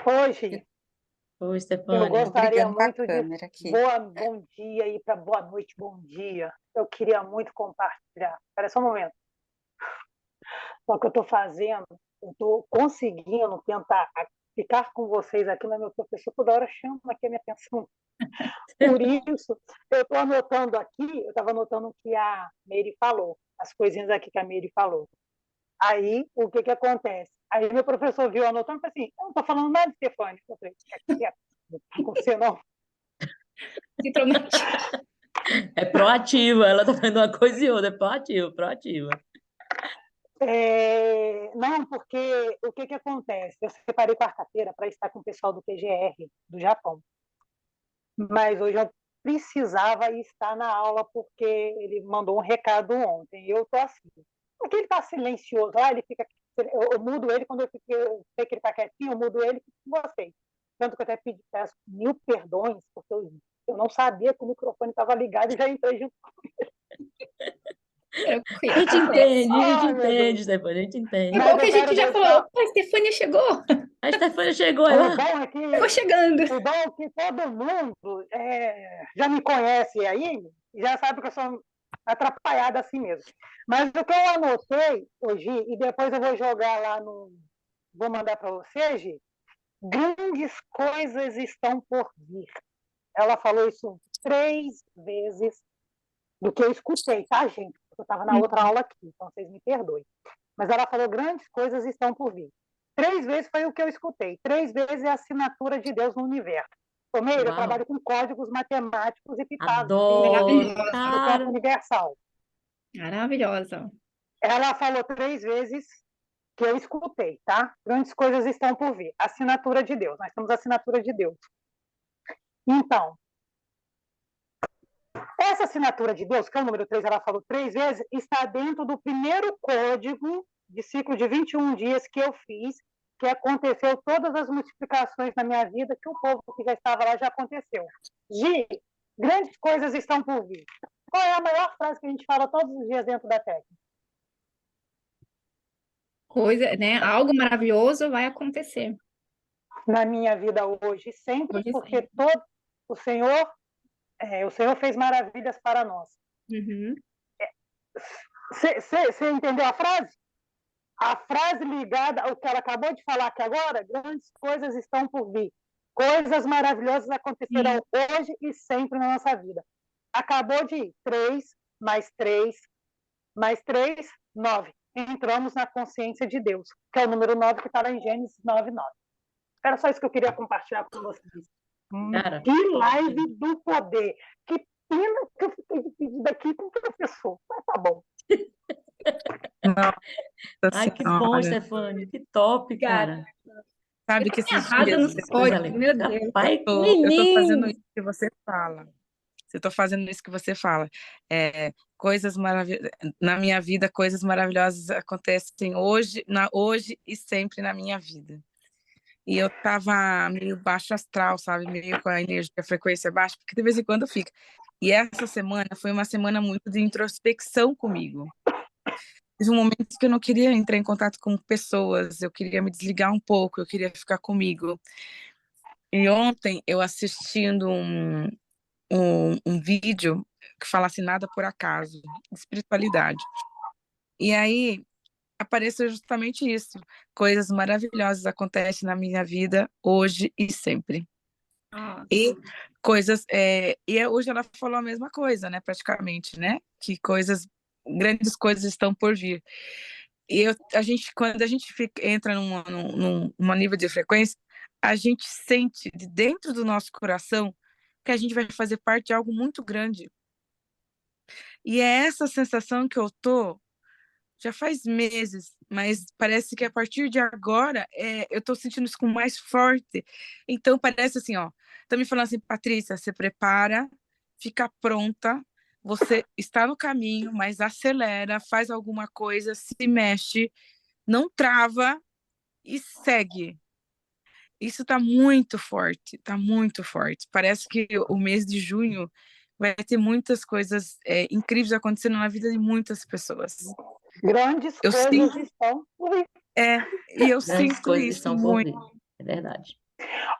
Hoje, Oi, eu Stefânia. gostaria Brigando com a muito de câmera aqui. bom dia e para boa noite, bom dia. Eu queria muito compartilhar. Espera só um momento. Só que eu estou fazendo, eu estou conseguindo tentar ficar com vocês aqui, mas meu professor toda hora chama aqui a minha atenção. Por isso, eu estou anotando aqui, eu estava anotando o que a Meire falou, as coisinhas aqui que a Meire falou. Aí, o que acontece? Aí meu professor viu anotando e falou assim, eu não estou falando nada, Stefânia. Eu falei, não está com você não. Se traumatizou. É proativa, ela tá fazendo uma coisa e outra, é proativa, proativa. Não, porque o que acontece? Eu separei quarta-feira para estar com o pessoal do PGR, do Japão. Mas hoje eu precisava estar na aula porque ele mandou um recado ontem. E eu estou assim. Porque ele está silencioso lá, ele fica. Eu mudo ele quando eu sei que ele está quietinho, eu mudo ele e fico com vocês. Tanto que eu até peço mil perdões, porque eu não sabia que o microfone estava ligado e já entrei junto. A gente entende, Ai, meu Deus. Stefânia, a gente entende. É Mas bom que eu a gente quero já deixar- falou, opa, a Stefânia chegou. A Stefânia chegou, O ela. bom é que Chegou chegando. O bom é que todo mundo já me conhece aí, já sabe que eu sou atrapalhada assim mesmo. Mas o que eu anotei hoje, e depois eu vou jogar lá no. Vou mandar para você, Gi, grandes coisas estão por vir. Ela falou isso 3 vezes do que eu escutei, tá, gente? Eu estava na outra aula aqui, então vocês me perdoem. Mas ela falou grandes coisas estão por vir. 3 vezes foi o que eu escutei. 3 vezes é a assinatura de Deus no universo. Meire, eu trabalho com códigos matemáticos e pitados Adoro, do campo cara. universal. Maravilhosa. Ela falou 3 vezes que eu escutei, tá? Grandes coisas estão por vir. Assinatura de Deus. Nós temos a assinatura de Deus. Então, essa assinatura de Deus, que é o número 3, ela falou 3 vezes, está dentro do primeiro código de ciclo de 21 dias que eu fiz, que aconteceu todas as multiplicações na minha vida, que o povo que já estava lá já aconteceu. Gi, grandes coisas estão por vir. Qual é a maior frase que a gente fala todos os dias dentro da técnica? Coisa, né? Algo maravilhoso vai acontecer. Na minha vida hoje, sempre, Hoje porque sempre. todo o Senhor fez maravilhas para nós. Uhum. Você entendeu a frase? A frase ligada ao que ela acabou de falar aqui agora, grandes coisas estão por vir. Coisas maravilhosas acontecerão hoje e sempre na nossa vida. Acabou de ir. 3 mais 3 mais 3, 9. Entramos na consciência de Deus, que é o número 9 que está lá em Gênesis 9:9. Era só isso que eu queria compartilhar com vocês. Cara, Que live do poder. Que pena que eu fiquei dividida aqui com o professor. Mas tá bom. Nossa ai, que bom, Senhora. Stefânia, que top, cara. Sabe que esses Arrasa dias nos Coisa códigos, linda. meu Deus. Rapaz, eu tô fazendo menino. isso que você fala. Eu tô fazendo isso que você fala. Coisas maravilhosas na minha vida, coisas maravilhosas acontecem hoje e sempre na minha vida. E eu tava meio baixo astral, sabe? Meio com a energia, a frequência baixa, porque de vez em quando fica. E essa semana foi uma semana muito de introspecção comigo. Teve um momento que eu não queria entrar em contato com pessoas, eu queria me desligar um pouco, eu queria ficar comigo. E ontem eu assistindo um vídeo que fala assim, nada por acaso, espiritualidade. E aí apareceu justamente isso. Coisas maravilhosas acontecem na minha vida hoje e sempre. Ah, E coisas... hoje ela falou a mesma coisa, né? Praticamente, né? Que grandes coisas estão por vir. E quando a gente entra num nível de frequência, a gente sente de dentro do nosso coração que a gente vai fazer parte de algo muito grande. E é essa sensação que eu tô já faz meses, mas parece que a partir de agora eu tô sentindo isso com mais forte. Então parece assim, ó, tá me falando assim, Patrícia, você prepara, fica pronta, você está no caminho, mas acelera, faz alguma coisa, se mexe, não trava e segue. Isso tá muito forte, tá muito forte. Parece que o mês de junho vai ter muitas coisas incríveis acontecendo na vida de muitas pessoas. Grandes Eu coisas sinto, estão por vir. e eu Grandes sinto coisas isso estão por vir. muito. É verdade.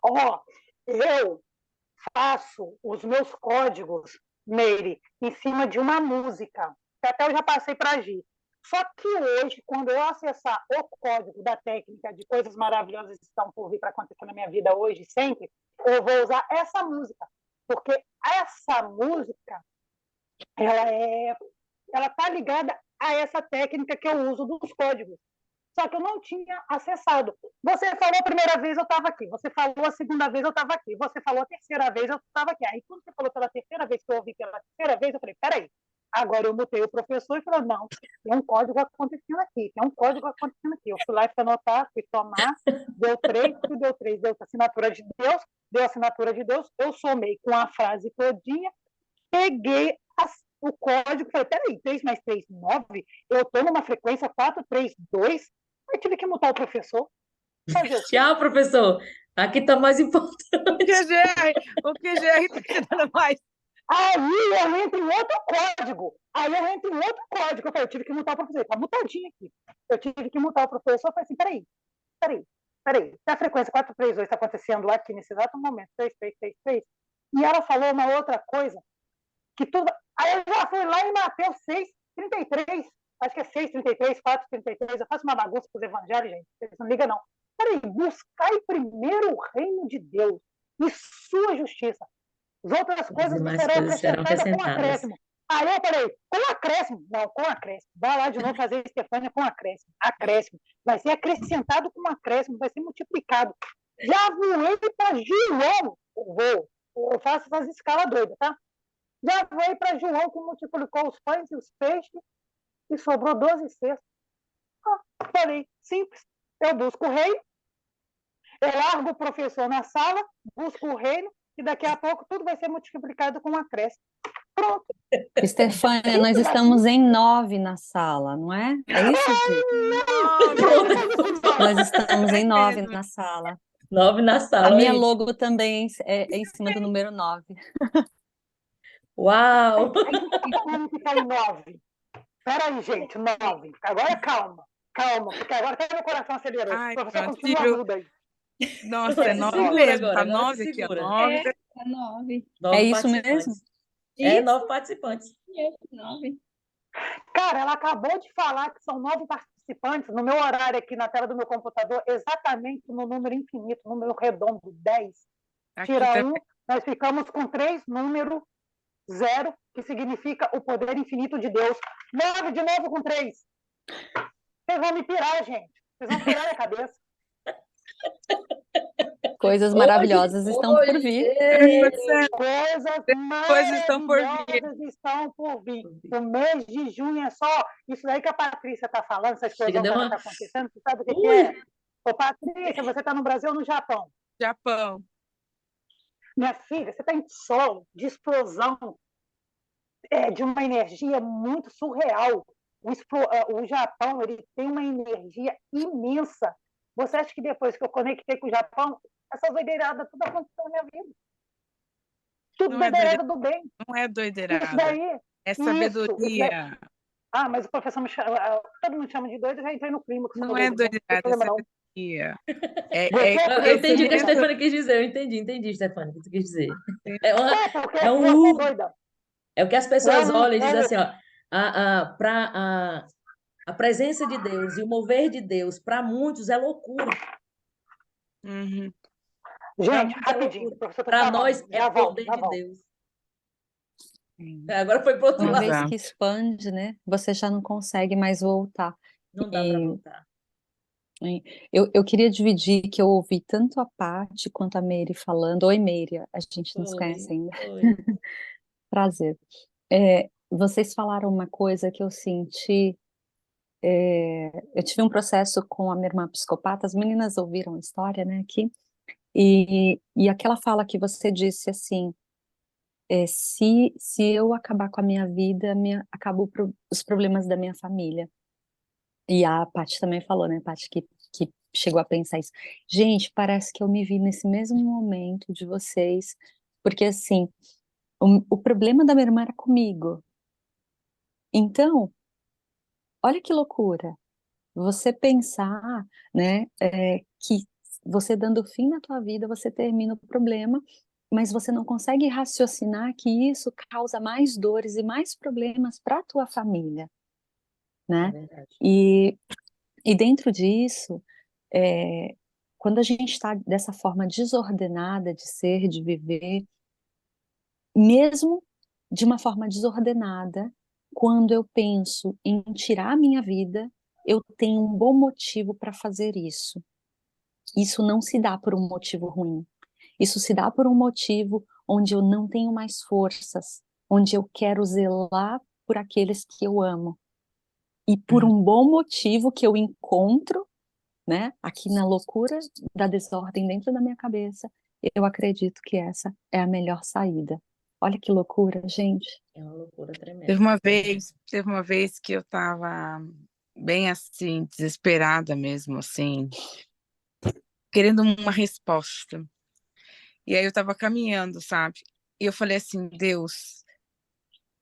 Ó, eu faço os meus códigos, Meire, em cima de uma música, que até eu já passei para a Gi. Só que hoje, quando eu acessar o código da técnica de coisas maravilhosas que estão por vir para acontecer na minha vida hoje e sempre, eu vou usar essa música. Porque essa música, ela está ligada a essa técnica que eu uso dos códigos. Só que eu não tinha acessado. Você falou a primeira vez, eu estava aqui. Você falou a segunda vez, eu estava aqui. Você falou a terceira vez, eu estava aqui. Aí, quando você falou pela terceira vez, que eu ouvi pela terceira vez, eu falei, peraí. Agora eu mutei o professor e falei, não, tem um código acontecendo aqui, tem um código acontecendo aqui. Eu fui lá e fui anotar, fui somar, deu 3, deu assinatura de Deus, deu assinatura de Deus, eu somei com a frase todinha, peguei o código, falei, peraí, 3 mais 3, 9, eu estou numa frequência 4, 3, 2, eu tive que mutar o professor. Tchau, professor. Aqui está mais importante. O QGR está te dando mais. Aí eu entro em outro código. Eu falei, eu tive que mutar o professor. Está mutadinho aqui. Eu tive que mutar o professor. Eu falei assim, peraí. Se a frequência 432 está acontecendo aqui nesse exato momento, 3333, e ela falou uma outra coisa, que tudo... Aí eu já fui lá em Mateus 6:33. Acho que é 6:33, 4:33. Eu faço uma bagunça com os evangelhos, gente. Vocês não ligam, não. Peraí, buscai primeiro o reino de Deus e sua justiça. As outras coisas serão acrescentadas com acréscimo. Aí eu falei, com acréscimo? Não, com acréscimo. Vai lá de novo fazer Estefânia com acréscimo. Acréscimo. Vai ser acrescentado com acréscimo, vai ser multiplicado. Já voei para João. Eu faço essas escalas doidas, tá? Já voei para João, que multiplicou os pães e os peixes e sobrou 12 cestos. Falei, simples. Eu busco o reino, eu largo o professor na sala, busco o reino, e daqui a pouco tudo vai ser multiplicado com um acréscimo. Pronto. Estefânia, nós estamos em 9 na sala, não é? É isso, Gi? Nós estamos em 9 na sala. 9 na sala. A minha logo também é em cima do número 9. Uau! E como que tá em 9? Peraí, gente, 9. Agora calma, porque agora até meu coração acelerou. Ai, O professor continua agudo aí. Nossa, é 9 segura mesmo. agora, Tá agora 9 se aqui, ó. segura. 9. É 9. 9 É isso participantes. mesmo? É, Isso. 9 participantes. 9. Cara, ela acabou de falar que são 9 participantes no meu horário aqui na tela do meu computador, exatamente no número infinito, número redondo, 10. Aqui Tira também. 1, nós ficamos com 3, número 0, que significa o poder infinito de Deus. 9 de novo com 3. Vocês vão me pirar, gente. Vocês vão pirar a cabeça. Coisas maravilhosas estão por vir. Coisas estão por vir. maravilhosas estão por vir. O mês de junho é só isso daí que a Patrícia está falando, essa explosão que está acontecendo. Você sabe o que é? Ô, Patrícia, você está no Brasil ou no Japão? Japão. Minha filha, você está em solo de explosão de uma energia muito surreal. O Japão ele tem uma energia imensa. Você acha que depois que eu conectei com o Japão, essas doideiradas tudo aconteceu na minha vida? Tudo doideirada do bem. Não é doideirada. Isso daí. É sabedoria. Ah, mas o professor me chama, todo mundo chama de doido, eu já entrei no clima. Não é doideirada, é sabedoria. Eu entendi o que a Stefânia quis dizer. Eu entendi, Stefânia, o que tu quis dizer. É o que as pessoas olham e dizem assim, ó, a presença de Deus e o mover de Deus, para muitos, é loucura. Uhum. Gente, rapidinho. Para nós, é poder de Deus. Agora foi para outro lado. Uma vez que expande, né? Você já não consegue mais voltar. Não dá para voltar. Eu queria dividir que eu ouvi tanto a Paty quanto a Meire falando. Oi, Meire, a gente não se conhece ainda. Prazer. Vocês falaram uma coisa que eu senti. Eu tive um processo com a minha irmã psicopata, as meninas ouviram a história, né, aqui, e aquela fala que você disse assim, se eu acabar com a minha vida, acabam os problemas da minha família. E a Paty também falou, né, Paty, que chegou a pensar isso. Gente, parece que eu me vi nesse mesmo momento de vocês, porque assim, o problema da minha irmã era comigo. Então, olha que loucura, você pensar, né, que você dando fim na tua vida, você termina o problema, mas você não consegue raciocinar que isso causa mais dores e mais problemas para a tua família, É né? verdade. E dentro disso, é, quando a gente está dessa forma desordenada de ser, de viver, mesmo de uma forma desordenada, quando eu penso em tirar a minha vida, eu tenho um bom motivo para fazer isso. Isso não se dá por um motivo ruim. Isso se dá por um motivo onde eu não tenho mais forças, onde eu quero zelar por aqueles que eu amo. E por um bom motivo que eu encontro, né, aqui na loucura da desordem dentro da minha cabeça, eu acredito que essa é a melhor saída. Olha que loucura, gente. É uma loucura Teve tremenda. uma vez que eu estava bem assim, desesperada mesmo, assim, querendo uma resposta. E aí eu estava caminhando, sabe? E eu falei assim, Deus,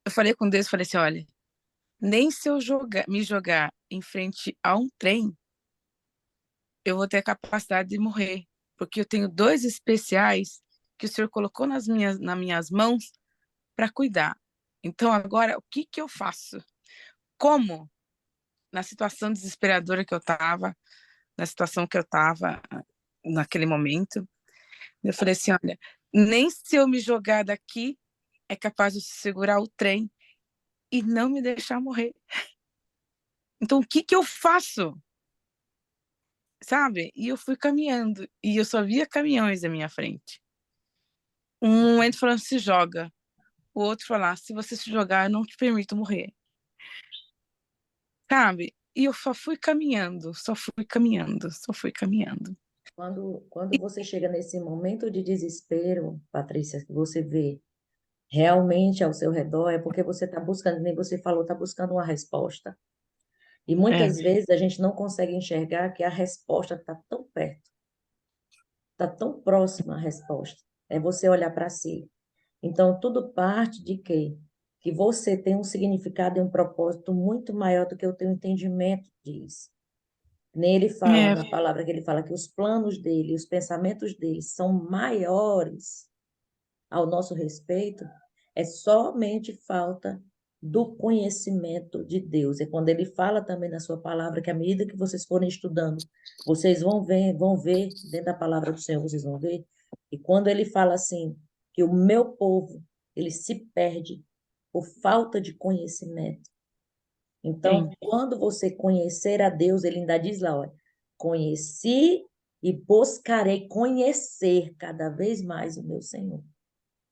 eu falei com Deus, falei assim, olha, nem se eu me jogar em frente a um trem, eu vou ter a capacidade de morrer, porque eu tenho dois especiais que o Senhor colocou nas minhas mãos para cuidar. Então agora, o que que eu faço? Como? Na situação desesperadora que eu estava, na situação que eu estava naquele momento, eu falei assim, olha, nem se eu me jogar daqui é capaz de segurar o trem e não me deixar morrer. Então, o que que eu faço? Sabe? E eu fui caminhando e eu só via caminhões à minha frente. Um momento falando, se joga. O outro falar, se você se jogar, eu não te permito morrer. Sabe? E eu só fui caminhando, só fui caminhando, só fui caminhando. Quando você chega nesse momento de desespero, Patrícia, que você vê realmente ao seu redor, é porque você está buscando, nem você falou, está buscando uma resposta. E É, muitas vezes a gente não consegue enxergar que a resposta está tão perto, está tão próxima a resposta. É você olhar para si. Então, tudo parte de quê? Que você tem um significado e um propósito muito maior do que o teu entendimento diz. Nele fala, é, na palavra que ele fala, que os planos dele, os pensamentos dele são maiores ao nosso respeito, é somente falta do conhecimento de Deus. É quando ele fala também na sua palavra que à medida que vocês forem estudando, vocês vão ver dentro da palavra do Senhor, vocês vão ver. E quando ele fala assim, que o meu povo, ele se perde por falta de conhecimento. Então, sim, quando você conhecer a Deus, ele ainda diz lá, olha, conheci e buscarei conhecer cada vez mais o meu Senhor.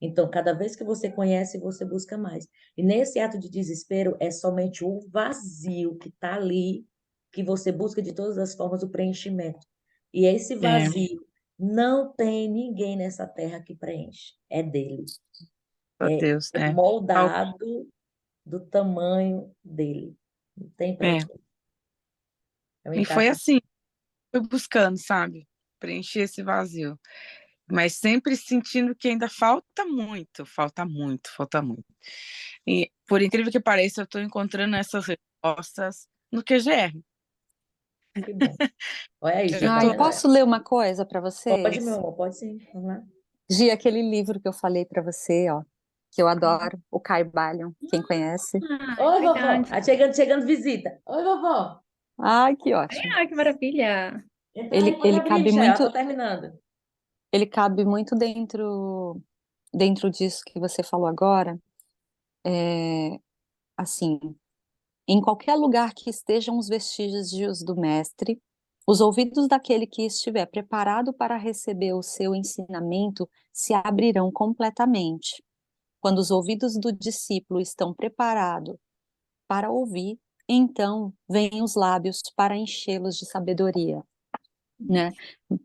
Então, cada vez que você conhece, você busca mais. E nesse ato de desespero, é somente o vazio que está ali, que você busca de todas as formas o preenchimento. E esse é, vazio não tem ninguém nessa terra que preenche. É dele. ó É Deus, é. moldado do tamanho dele. Não tem para É. onde. É um E foi encaixe. assim, fui buscando, sabe? Preencher esse vazio. Mas sempre sentindo que ainda falta muito, falta muito, falta muito. E, por incrível que pareça, eu estou encontrando essas respostas no QGR. Que bom. Olha aí, Eu Gia, tá Ah, eu vendo? tô... posso ler uma coisa para Pode, meu vocês? amor, pode sim. Vamos lá. Gi, aquele livro que eu falei para você, ó, que eu adoro, o Caibalion, quem conhece? Ah, Oi, vovó. verdade. Ah, chegando visita. Oi, vovó. Ai, que ótimo. Ah, que maravilha. Entra aí, Ele, pode ele abrir, cabe Michel. Já muito, tô terminando. ele cabe muito dentro disso que você falou agora. É, assim, em qualquer lugar que estejam os vestígios do mestre, os ouvidos daquele que estiver preparado para receber o seu ensinamento se abrirão completamente. Quando os ouvidos do discípulo estão preparados para ouvir, então vêm os lábios para enchê-los de sabedoria, né?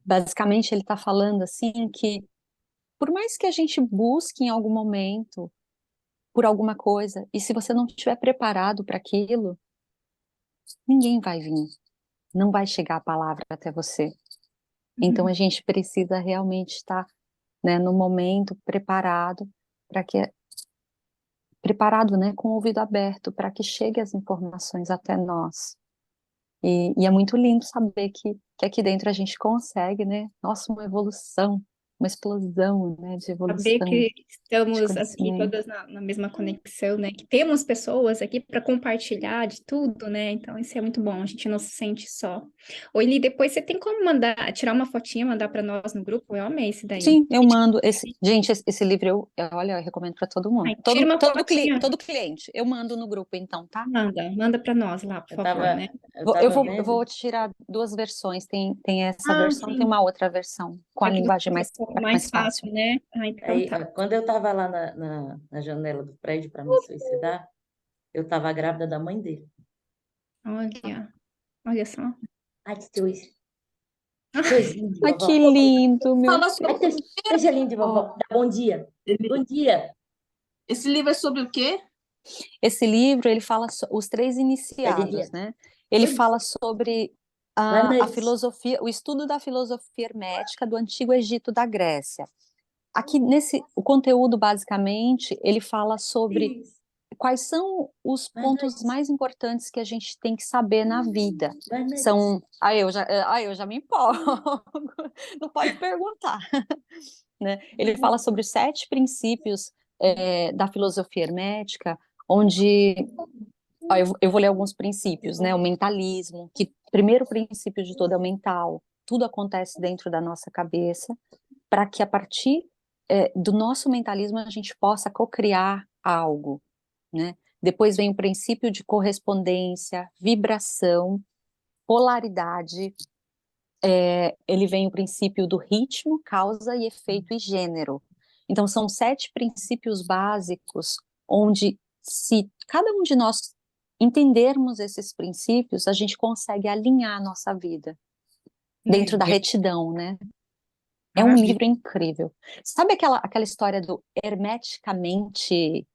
Basicamente, ele está falando assim que, por mais que a gente busque em algum momento por alguma coisa, e se você não estiver preparado para aquilo, ninguém vai vir, não vai chegar a palavra até você. Então, a Uhum. gente precisa realmente estar, né, no momento preparado para que preparado, né, com o ouvido aberto para que chegue as informações até nós. E é muito lindo saber que aqui dentro a gente consegue, né? Nossa, uma evolução, uma explosão, né, de Saber evolução, que de estamos aqui conhecimento. todas na mesma conexão, né? Que temos pessoas aqui para compartilhar de tudo, né? Então isso é muito bom, a gente não se sente só. Oi, Li, depois você tem como tirar uma fotinha, mandar para nós no grupo? Eu amei esse daí. Sim, eu mando gente, esse livro olha, eu recomendo para todo mundo. Ai, tira uma fotinha, Todo cliente, eu mando no grupo então, tá? manda para nós lá, por Eu favor, estava né? eu Eu tava eu vendo, vou tirar duas versões. Tem essa Ah, versão, tem sim, uma outra versão, com a para que você linguagem mais mais fácil. fácil, né? Ah, então aí, tá. quando eu estava lá na janela do prédio para me suicidar, eu estava grávida da mãe dele. Olha só. Ai, que coisinha de Ai, que vovó. lindo, meu. Fala Ai, sobre o quê? seja lindo de Ó, vovó. Dá bom dia. ele- Bom dia. esse livro é sobre o quê? Esse livro, ele fala os três Oi de iniciados, dia. né? Ele Oi. fala sobre Boa a noite. filosofia, o estudo da filosofia hermética do Antigo Egito da Grécia. Aqui o conteúdo basicamente, ele fala sobre quais são os Boa pontos noite. mais importantes que a gente tem que saber na vida. Boa noite. São, eu já me empolgo. Não pode perguntar, né? Ele fala sobre os 7 princípios da filosofia hermética, onde eu vou ler alguns princípios, né? O mentalismo, que o primeiro princípio de todo é o mental. Tudo acontece dentro da nossa cabeça, para que a partir do nosso mentalismo a gente possa cocriar algo, né? Depois vem o princípio de correspondência, vibração, polaridade. Ele vem o princípio do ritmo, causa e efeito e gênero. Então são 7 princípios básicos, onde se cada um de nós entendermos esses princípios, a gente consegue alinhar a nossa vida dentro da Legal. retidão, né? É um Maravilha. livro incrível. Sabe aquela história do hermeticamente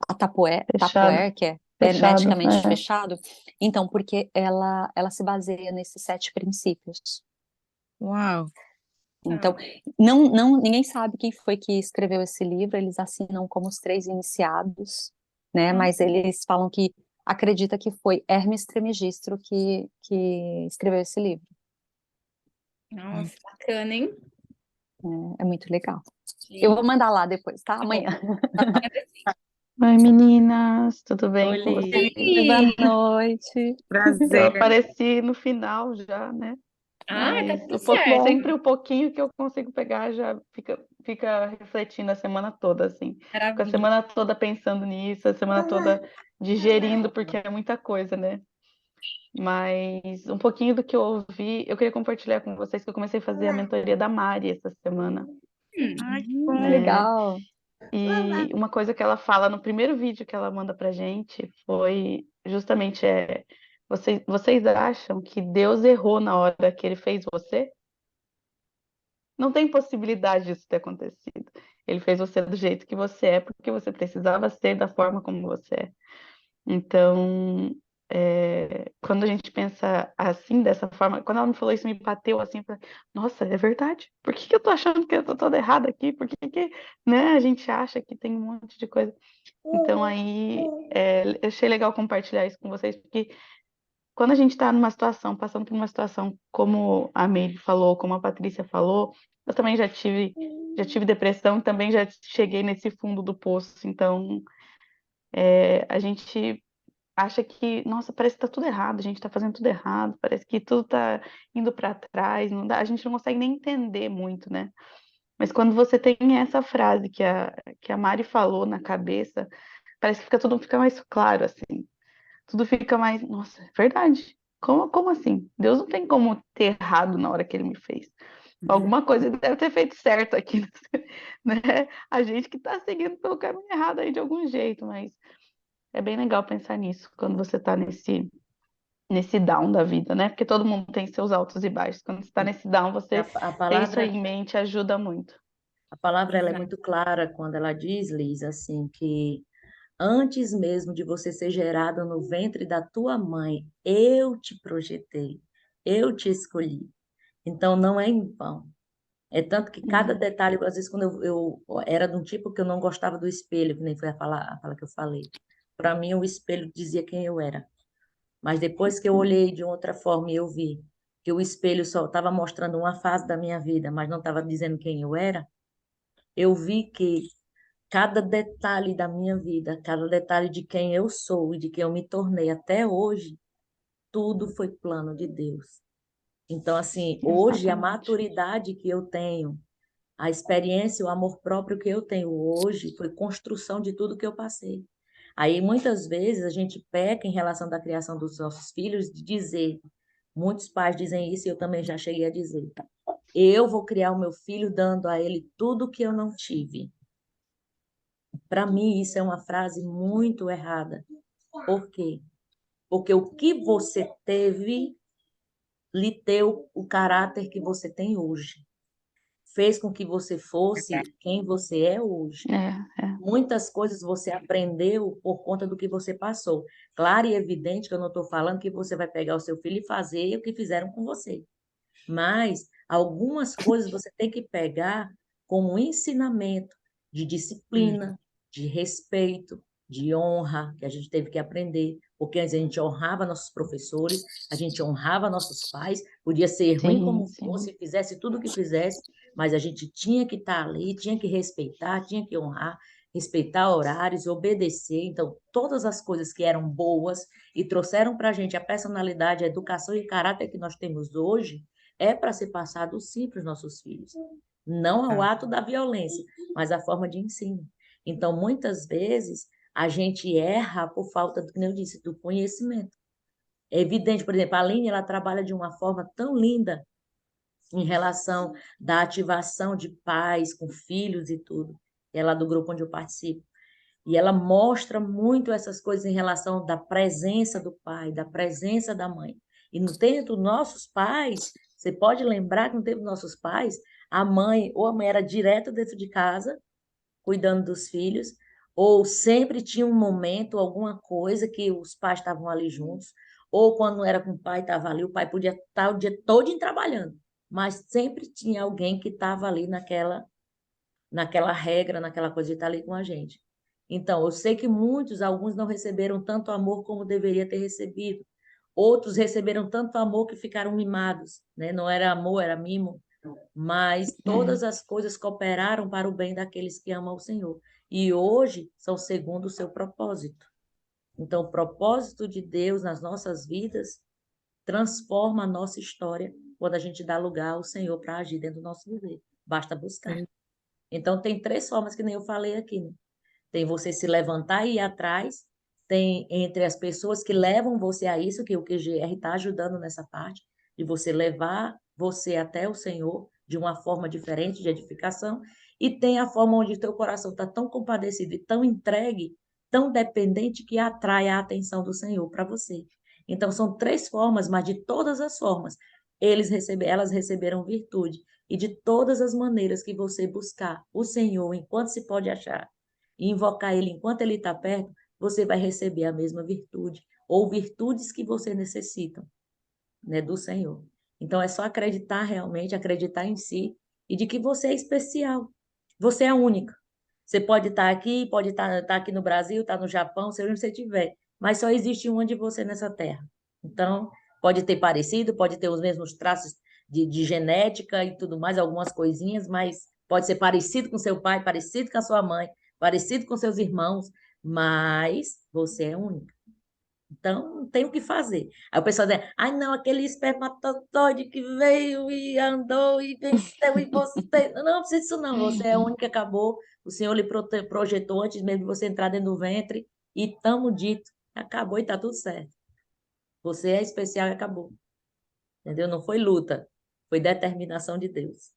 Fechado, Tupperware, que é fechado. hermeticamente fechado? Então, porque ela se baseia nesses 7 princípios. Uau! Então, Tá. ninguém sabe quem foi que escreveu esse livro, eles assinam como os 3 iniciados, né? Ah, Mas eles falam que acredita que foi Hermes Trismegisto que escreveu esse livro. nossa, bacana, hein? É muito legal. Eu Sim. vou mandar lá depois, tá? Tá bom. Amanhã. Oi, meninas, tudo bem Oi, com Li. vocês? Oi, boa Oi! noite. Eu Prazer. apareci no final já, né? Ah, tá Mas tudo certo. sempre o pouquinho que eu consigo pegar já fica refletindo a semana toda, assim. Fico a Maravilha. semana toda pensando nisso, a semana toda digerindo, porque é muita coisa, né? Mas um pouquinho do que eu ouvi, eu queria compartilhar com vocês que eu comecei a fazer a mentoria da Mari essa semana, Ai, que Que bom. né? legal. E uma coisa que ela fala no primeiro vídeo que ela manda pra gente foi justamente vocês acham que Deus errou na hora que ele fez você? Não tem possibilidade disso ter acontecido. Ele fez você do jeito que você é, porque você precisava ser da forma como você é. Então, quando a gente pensa assim, dessa forma, quando ela me falou isso, me bateu assim, eu falei, nossa, é verdade. Por que que eu tô achando que eu tô toda errada aqui? Por que que, né, a gente acha que tem um monte de coisa? Então, aí, eu achei legal compartilhar isso com vocês, porque quando a gente está numa situação, passando por uma situação como a Meire falou, como a Patrícia falou, eu também já tive depressão, também já cheguei nesse fundo do poço. Então, a gente acha que, nossa, parece que tá tudo errado, a gente tá fazendo tudo errado, parece que tudo tá indo para trás, não dá, a gente não consegue nem entender muito, né? Mas quando você tem essa frase que a Mari falou na cabeça, parece que tudo fica mais claro, assim. Tudo fica mais, nossa, é verdade. Como assim? Deus não tem como ter errado na hora que ele me fez. Alguma coisa ele deve ter feito certo aqui, né? A gente que tá seguindo pelo caminho errado aí de algum jeito, mas é bem legal pensar nisso quando você tá nesse down da vida, né? Porque todo mundo tem seus altos e baixos. Quando você tá nesse down, A, você a ter isso aí palavra, em mente ajuda muito. a palavra ela é Exato. muito clara quando ela diz, Liz, assim, que antes mesmo de você ser gerada no ventre da tua mãe, eu te projetei, eu te escolhi. Então, não é em vão. É tanto que cada Uhum. detalhe, às vezes, quando eu era de um tipo que eu não gostava do espelho, que nem foi a fala que eu falei. Para mim, o espelho dizia quem eu era. Mas depois que eu olhei de outra forma e eu vi que o espelho só estava mostrando uma fase da minha vida, mas não estava dizendo quem eu era, eu vi que cada detalhe da minha vida, cada detalhe de quem eu sou e de quem eu me tornei até hoje, tudo foi plano de Deus. Então, assim, hoje a Exatamente. maturidade que eu tenho, a experiência, o amor próprio que eu tenho hoje, foi construção de tudo que eu passei. Aí, muitas vezes, a gente peca em relação da criação dos nossos filhos, de dizer, muitos pais dizem isso e eu também já cheguei a dizer, eu vou criar o meu filho dando a ele tudo que eu não tive. Para mim, isso é uma frase muito errada. Por quê? Porque o que você teve lhe deu o caráter que você tem hoje. Fez com que você fosse quem você é hoje. Muitas coisas você aprendeu por conta do que você passou. Claro e evidente que eu não estou falando que você vai pegar o seu filho e fazer o que fizeram com você. Mas algumas coisas você tem que pegar como um ensinamento de disciplina, de respeito, de honra, que a gente teve que aprender. Porque antes a gente honrava nossos professores, a gente honrava nossos pais, podia ser ruim como fosse, fizesse tudo o que fizesse, mas a gente tinha que estar ali, tinha que respeitar, tinha que honrar, respeitar horários, obedecer. Então, todas as coisas que eram boas e trouxeram para a gente a personalidade, a educação e o caráter que nós temos hoje, é para ser passado sim para os nossos filhos. Não ao ato da violência, mas a forma de ensino. Então, muitas vezes, a gente erra por falta, do que eu disse, do conhecimento. É evidente, por exemplo, a Aline, ela trabalha de uma forma tão linda em relação da ativação de pais com filhos e tudo. Ela é do grupo onde eu participo. E ela mostra muito essas coisas em relação da presença do pai, da presença da mãe. E no tempo dos nossos pais, você pode lembrar que no tempo dos nossos pais, a mãe, ou a mãe era direta dentro de casa, cuidando dos filhos, ou sempre tinha um momento, alguma coisa que os pais estavam ali juntos, ou quando não era com o pai, estava ali, o pai podia estar o dia todo trabalhando, mas sempre tinha alguém que estava ali naquela regra, naquela coisa de estar ali com a gente. Então, eu sei que alguns não receberam tanto amor como deveria ter recebido. Outros receberam tanto amor que ficaram mimados, né? Não era amor, era mimo. Mas todas as coisas cooperaram para o bem daqueles que amam o Senhor. E hoje são segundo o seu propósito. Então, o propósito de Deus nas nossas vidas transforma a nossa história quando a gente dá lugar ao Senhor para agir dentro do nosso viver. Basta buscar. Então, tem 3 formas que nem eu falei aqui, né? Tem você se levantar e ir atrás, tem entre as pessoas que levam você a isso, que o QGR está ajudando nessa parte, de você levar você até o Senhor de uma forma diferente de edificação, e tem a forma onde o teu coração está tão compadecido e tão entregue, tão dependente, que atrai a atenção do Senhor para você. Então, são 3 formas, mas de todas as formas, elas receberam virtude. E de todas as maneiras que você buscar o Senhor enquanto se pode achar, e invocar Ele enquanto Ele está perto, você vai receber a mesma virtude, ou virtudes que você necessita, né, do Senhor. Então, é só acreditar realmente, acreditar em si, e de que você é especial. Você é única. Você pode estar aqui, pode estar aqui no Brasil, estar no Japão, seja onde você estiver, mas só existe um de você nessa terra. Então, pode ter parecido, pode ter os mesmos traços de genética e tudo mais, algumas coisinhas, mas pode ser parecido com seu pai, parecido com a sua mãe, parecido com seus irmãos, mas você é única. Então, não tem o que fazer. Aí o pessoal diz, ai não, aquele espermatozoide que veio e andou e venceu e você... Não precisa disso não, você é única, acabou. O Senhor lhe projetou antes mesmo de você entrar dentro do ventre e tamo dito, acabou e tá tudo certo. Você é especial e acabou. Entendeu? Não foi luta, foi determinação de Deus.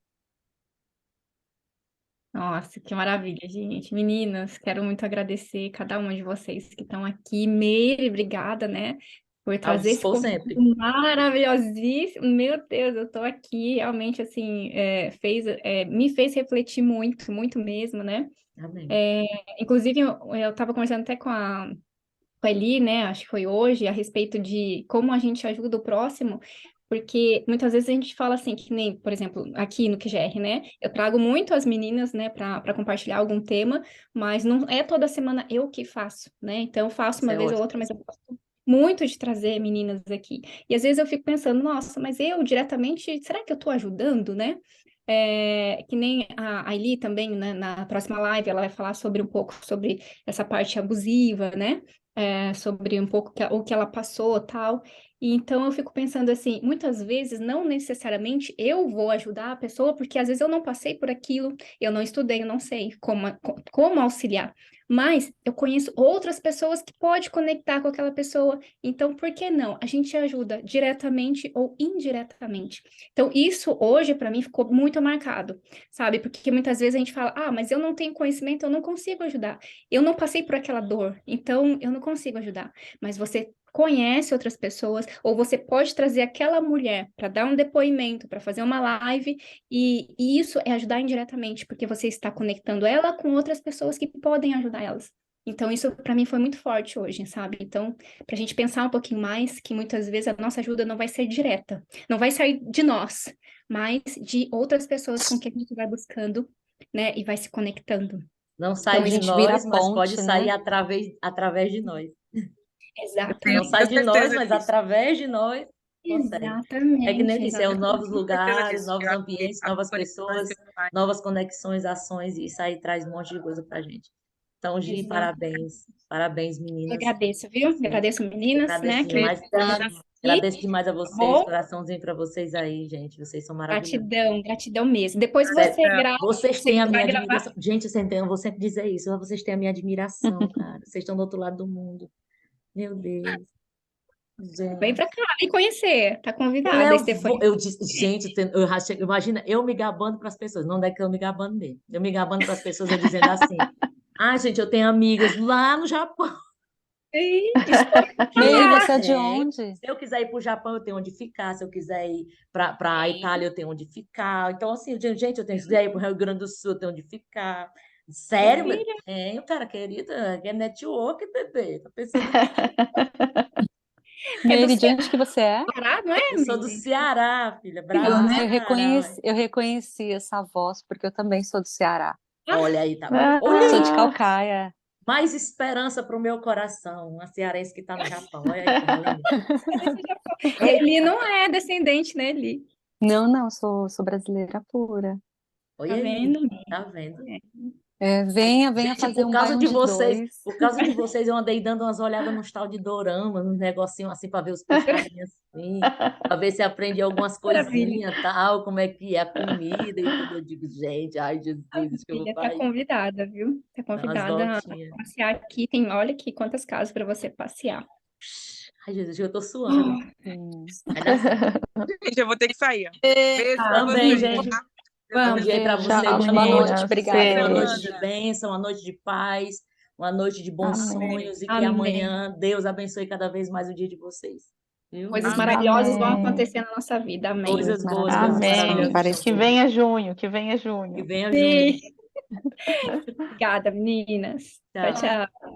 Nossa, que maravilha, gente. Meninas, quero muito agradecer cada uma de vocês que estão aqui. Meire, obrigada, né, por Ao trazer esse dispor conteúdo sempre. maravilhosíssimo. Meu Deus, eu estou aqui realmente, assim, me fez refletir muito, muito mesmo, né? Amém. Inclusive, eu estava conversando até com a Eli, né, acho que foi hoje, a respeito de como a gente ajuda o próximo, porque muitas vezes a gente fala assim, que nem, por exemplo, aqui no QGR, né, eu trago muito as meninas, né, para compartilhar algum tema, mas não é toda semana eu que faço, né, então eu faço Isso uma é vez ou ótimo. outra, mas eu faço muito de trazer meninas aqui. E às vezes eu fico pensando, nossa, mas eu diretamente, será que eu estou ajudando, né? Que nem a Aili também, né, na próxima live, ela vai falar sobre um pouco sobre essa parte abusiva, né? Sobre um pouco o que ela passou, tal. E então eu fico pensando assim, muitas vezes não necessariamente eu vou ajudar a pessoa, porque às vezes eu não passei por aquilo, eu não estudei, eu não sei como auxiliar. Mas eu conheço outras pessoas que podem conectar com aquela pessoa. Então, por que não? A gente ajuda diretamente ou indiretamente. Então, isso hoje, para mim, ficou muito marcado, sabe? Porque muitas vezes a gente fala, mas eu não tenho conhecimento, eu não consigo ajudar. Eu não passei por aquela dor, então eu não consigo ajudar. Mas você conhece outras pessoas, ou você pode trazer aquela mulher para dar um depoimento, para fazer uma live, e isso é ajudar indiretamente, porque você está conectando ela com outras pessoas que podem ajudar elas. Então, isso para mim foi muito forte hoje, sabe? Então, para a gente pensar um pouquinho mais, que muitas vezes a nossa ajuda não vai ser direta, não vai sair de nós, mas de outras pessoas com que a gente vai buscando, né? E vai se conectando. Não sai Então a de gente vira nós, mas pode ponte, sair né? através de nós. Eu tenho Não Exatamente. sai muita de nós, certeza mas disso. através de nós consegue. É que nem eu Exatamente, disse, é os novos exatamente. Tenho certeza lugares, disso. novos Eu acho que ambientes, as novas conexões pessoas, que faz. novas conexões, ações, e isso aí traz um monte de coisa pra gente. Então, Gi, Exato. parabéns. Parabéns, Eu meninas. agradeço, viu? Eu Sim. agradeço, meninas, Agradeço né, que me demais. ajudaram aqui, Agradeço demais a tá vocês. bom? Coraçãozinho para vocês aí, gente. Vocês são maravilhosos. Gratidão, gratidão mesmo. Depois Sério. você grava, Vocês você têm a vai minha gravar. admiração. Gente, eu vou sempre dizer isso. Vocês têm a minha admiração, cara. Vocês estão do outro lado do mundo. Meu Deus. Vem Gente. pra cá, me conhecer. Tá convidada, Stephanie. Eu disse, gente, imagina, eu me gabando para as pessoas, não é que eu me gabando mesmo. Eu me gabando para as pessoas, eu dizendo assim: gente, eu tenho amigas lá no Japão. Escolha Meire, falar. você é de Se onde? eu quiser ir para o Japão, eu tenho onde ficar. Se eu quiser ir para a Itália, eu tenho onde ficar. Então, assim, gente, eu tenho que ir para o Rio Grande do Sul, eu tenho onde ficar. Sério, meu? Maravilha. Tenho, cara, querida. É network, bebê. Tá pensando o quê? É do Meire, de onde que você é? Ceará, não é, Eu sou do Miri? Ceará, filha. Viu, Ah, né? Brasília. eu reconheci essa voz, porque eu também sou do Ceará. Olha aí, tá vendo? Olha Sou de aí. Calcaia. Mais esperança para o meu coração. Uma cearense que está no Japão. Olha aí, como linda. Ele não é descendente, né, Eli? Não, não, sou brasileira pura. Tá Olha aí, vendo? tá vendo? Venha Gente, fazer um baião de dois. por causa de vocês, eu andei dando umas olhadas nos tal de dorama, uns negocinhos assim, para ver os puxadinhos assim, para ver se aprendi algumas Maravilha. coisinhas, tal, como é que é a comida e tudo. Eu digo, gente, ai, Jesus, acho que eu vou Filha, tá para convidada, viu? Tá dar umas convidada a voltinhas. passear aqui. Tem, olha aqui quantas casas para você passear. Ai, Jesus, eu tô suando. Sim. Vai dar certo. Gente, eu vou ter que sair. Beijo pra Também, vocês. gente. Tá? Bom Vamos. dia aí para Beijo, você, gente. boa Boa noite. noite. Que Obrigada, seja uma Meire. noite de bênção, uma noite de paz, uma noite de bons Amém. sonhos e que Amém. amanhã Deus abençoe cada vez mais o dia de vocês. Viu? Coisas Amém. maravilhosas vão Amém. acontecer na nossa vida. Amém. Coisas boas, coisas Amém. maravilhosas estão Que por vir. venha junho, que venha Que junho. venha junho. Sim. Obrigada, meninas. Tchau, Tchau. tchau.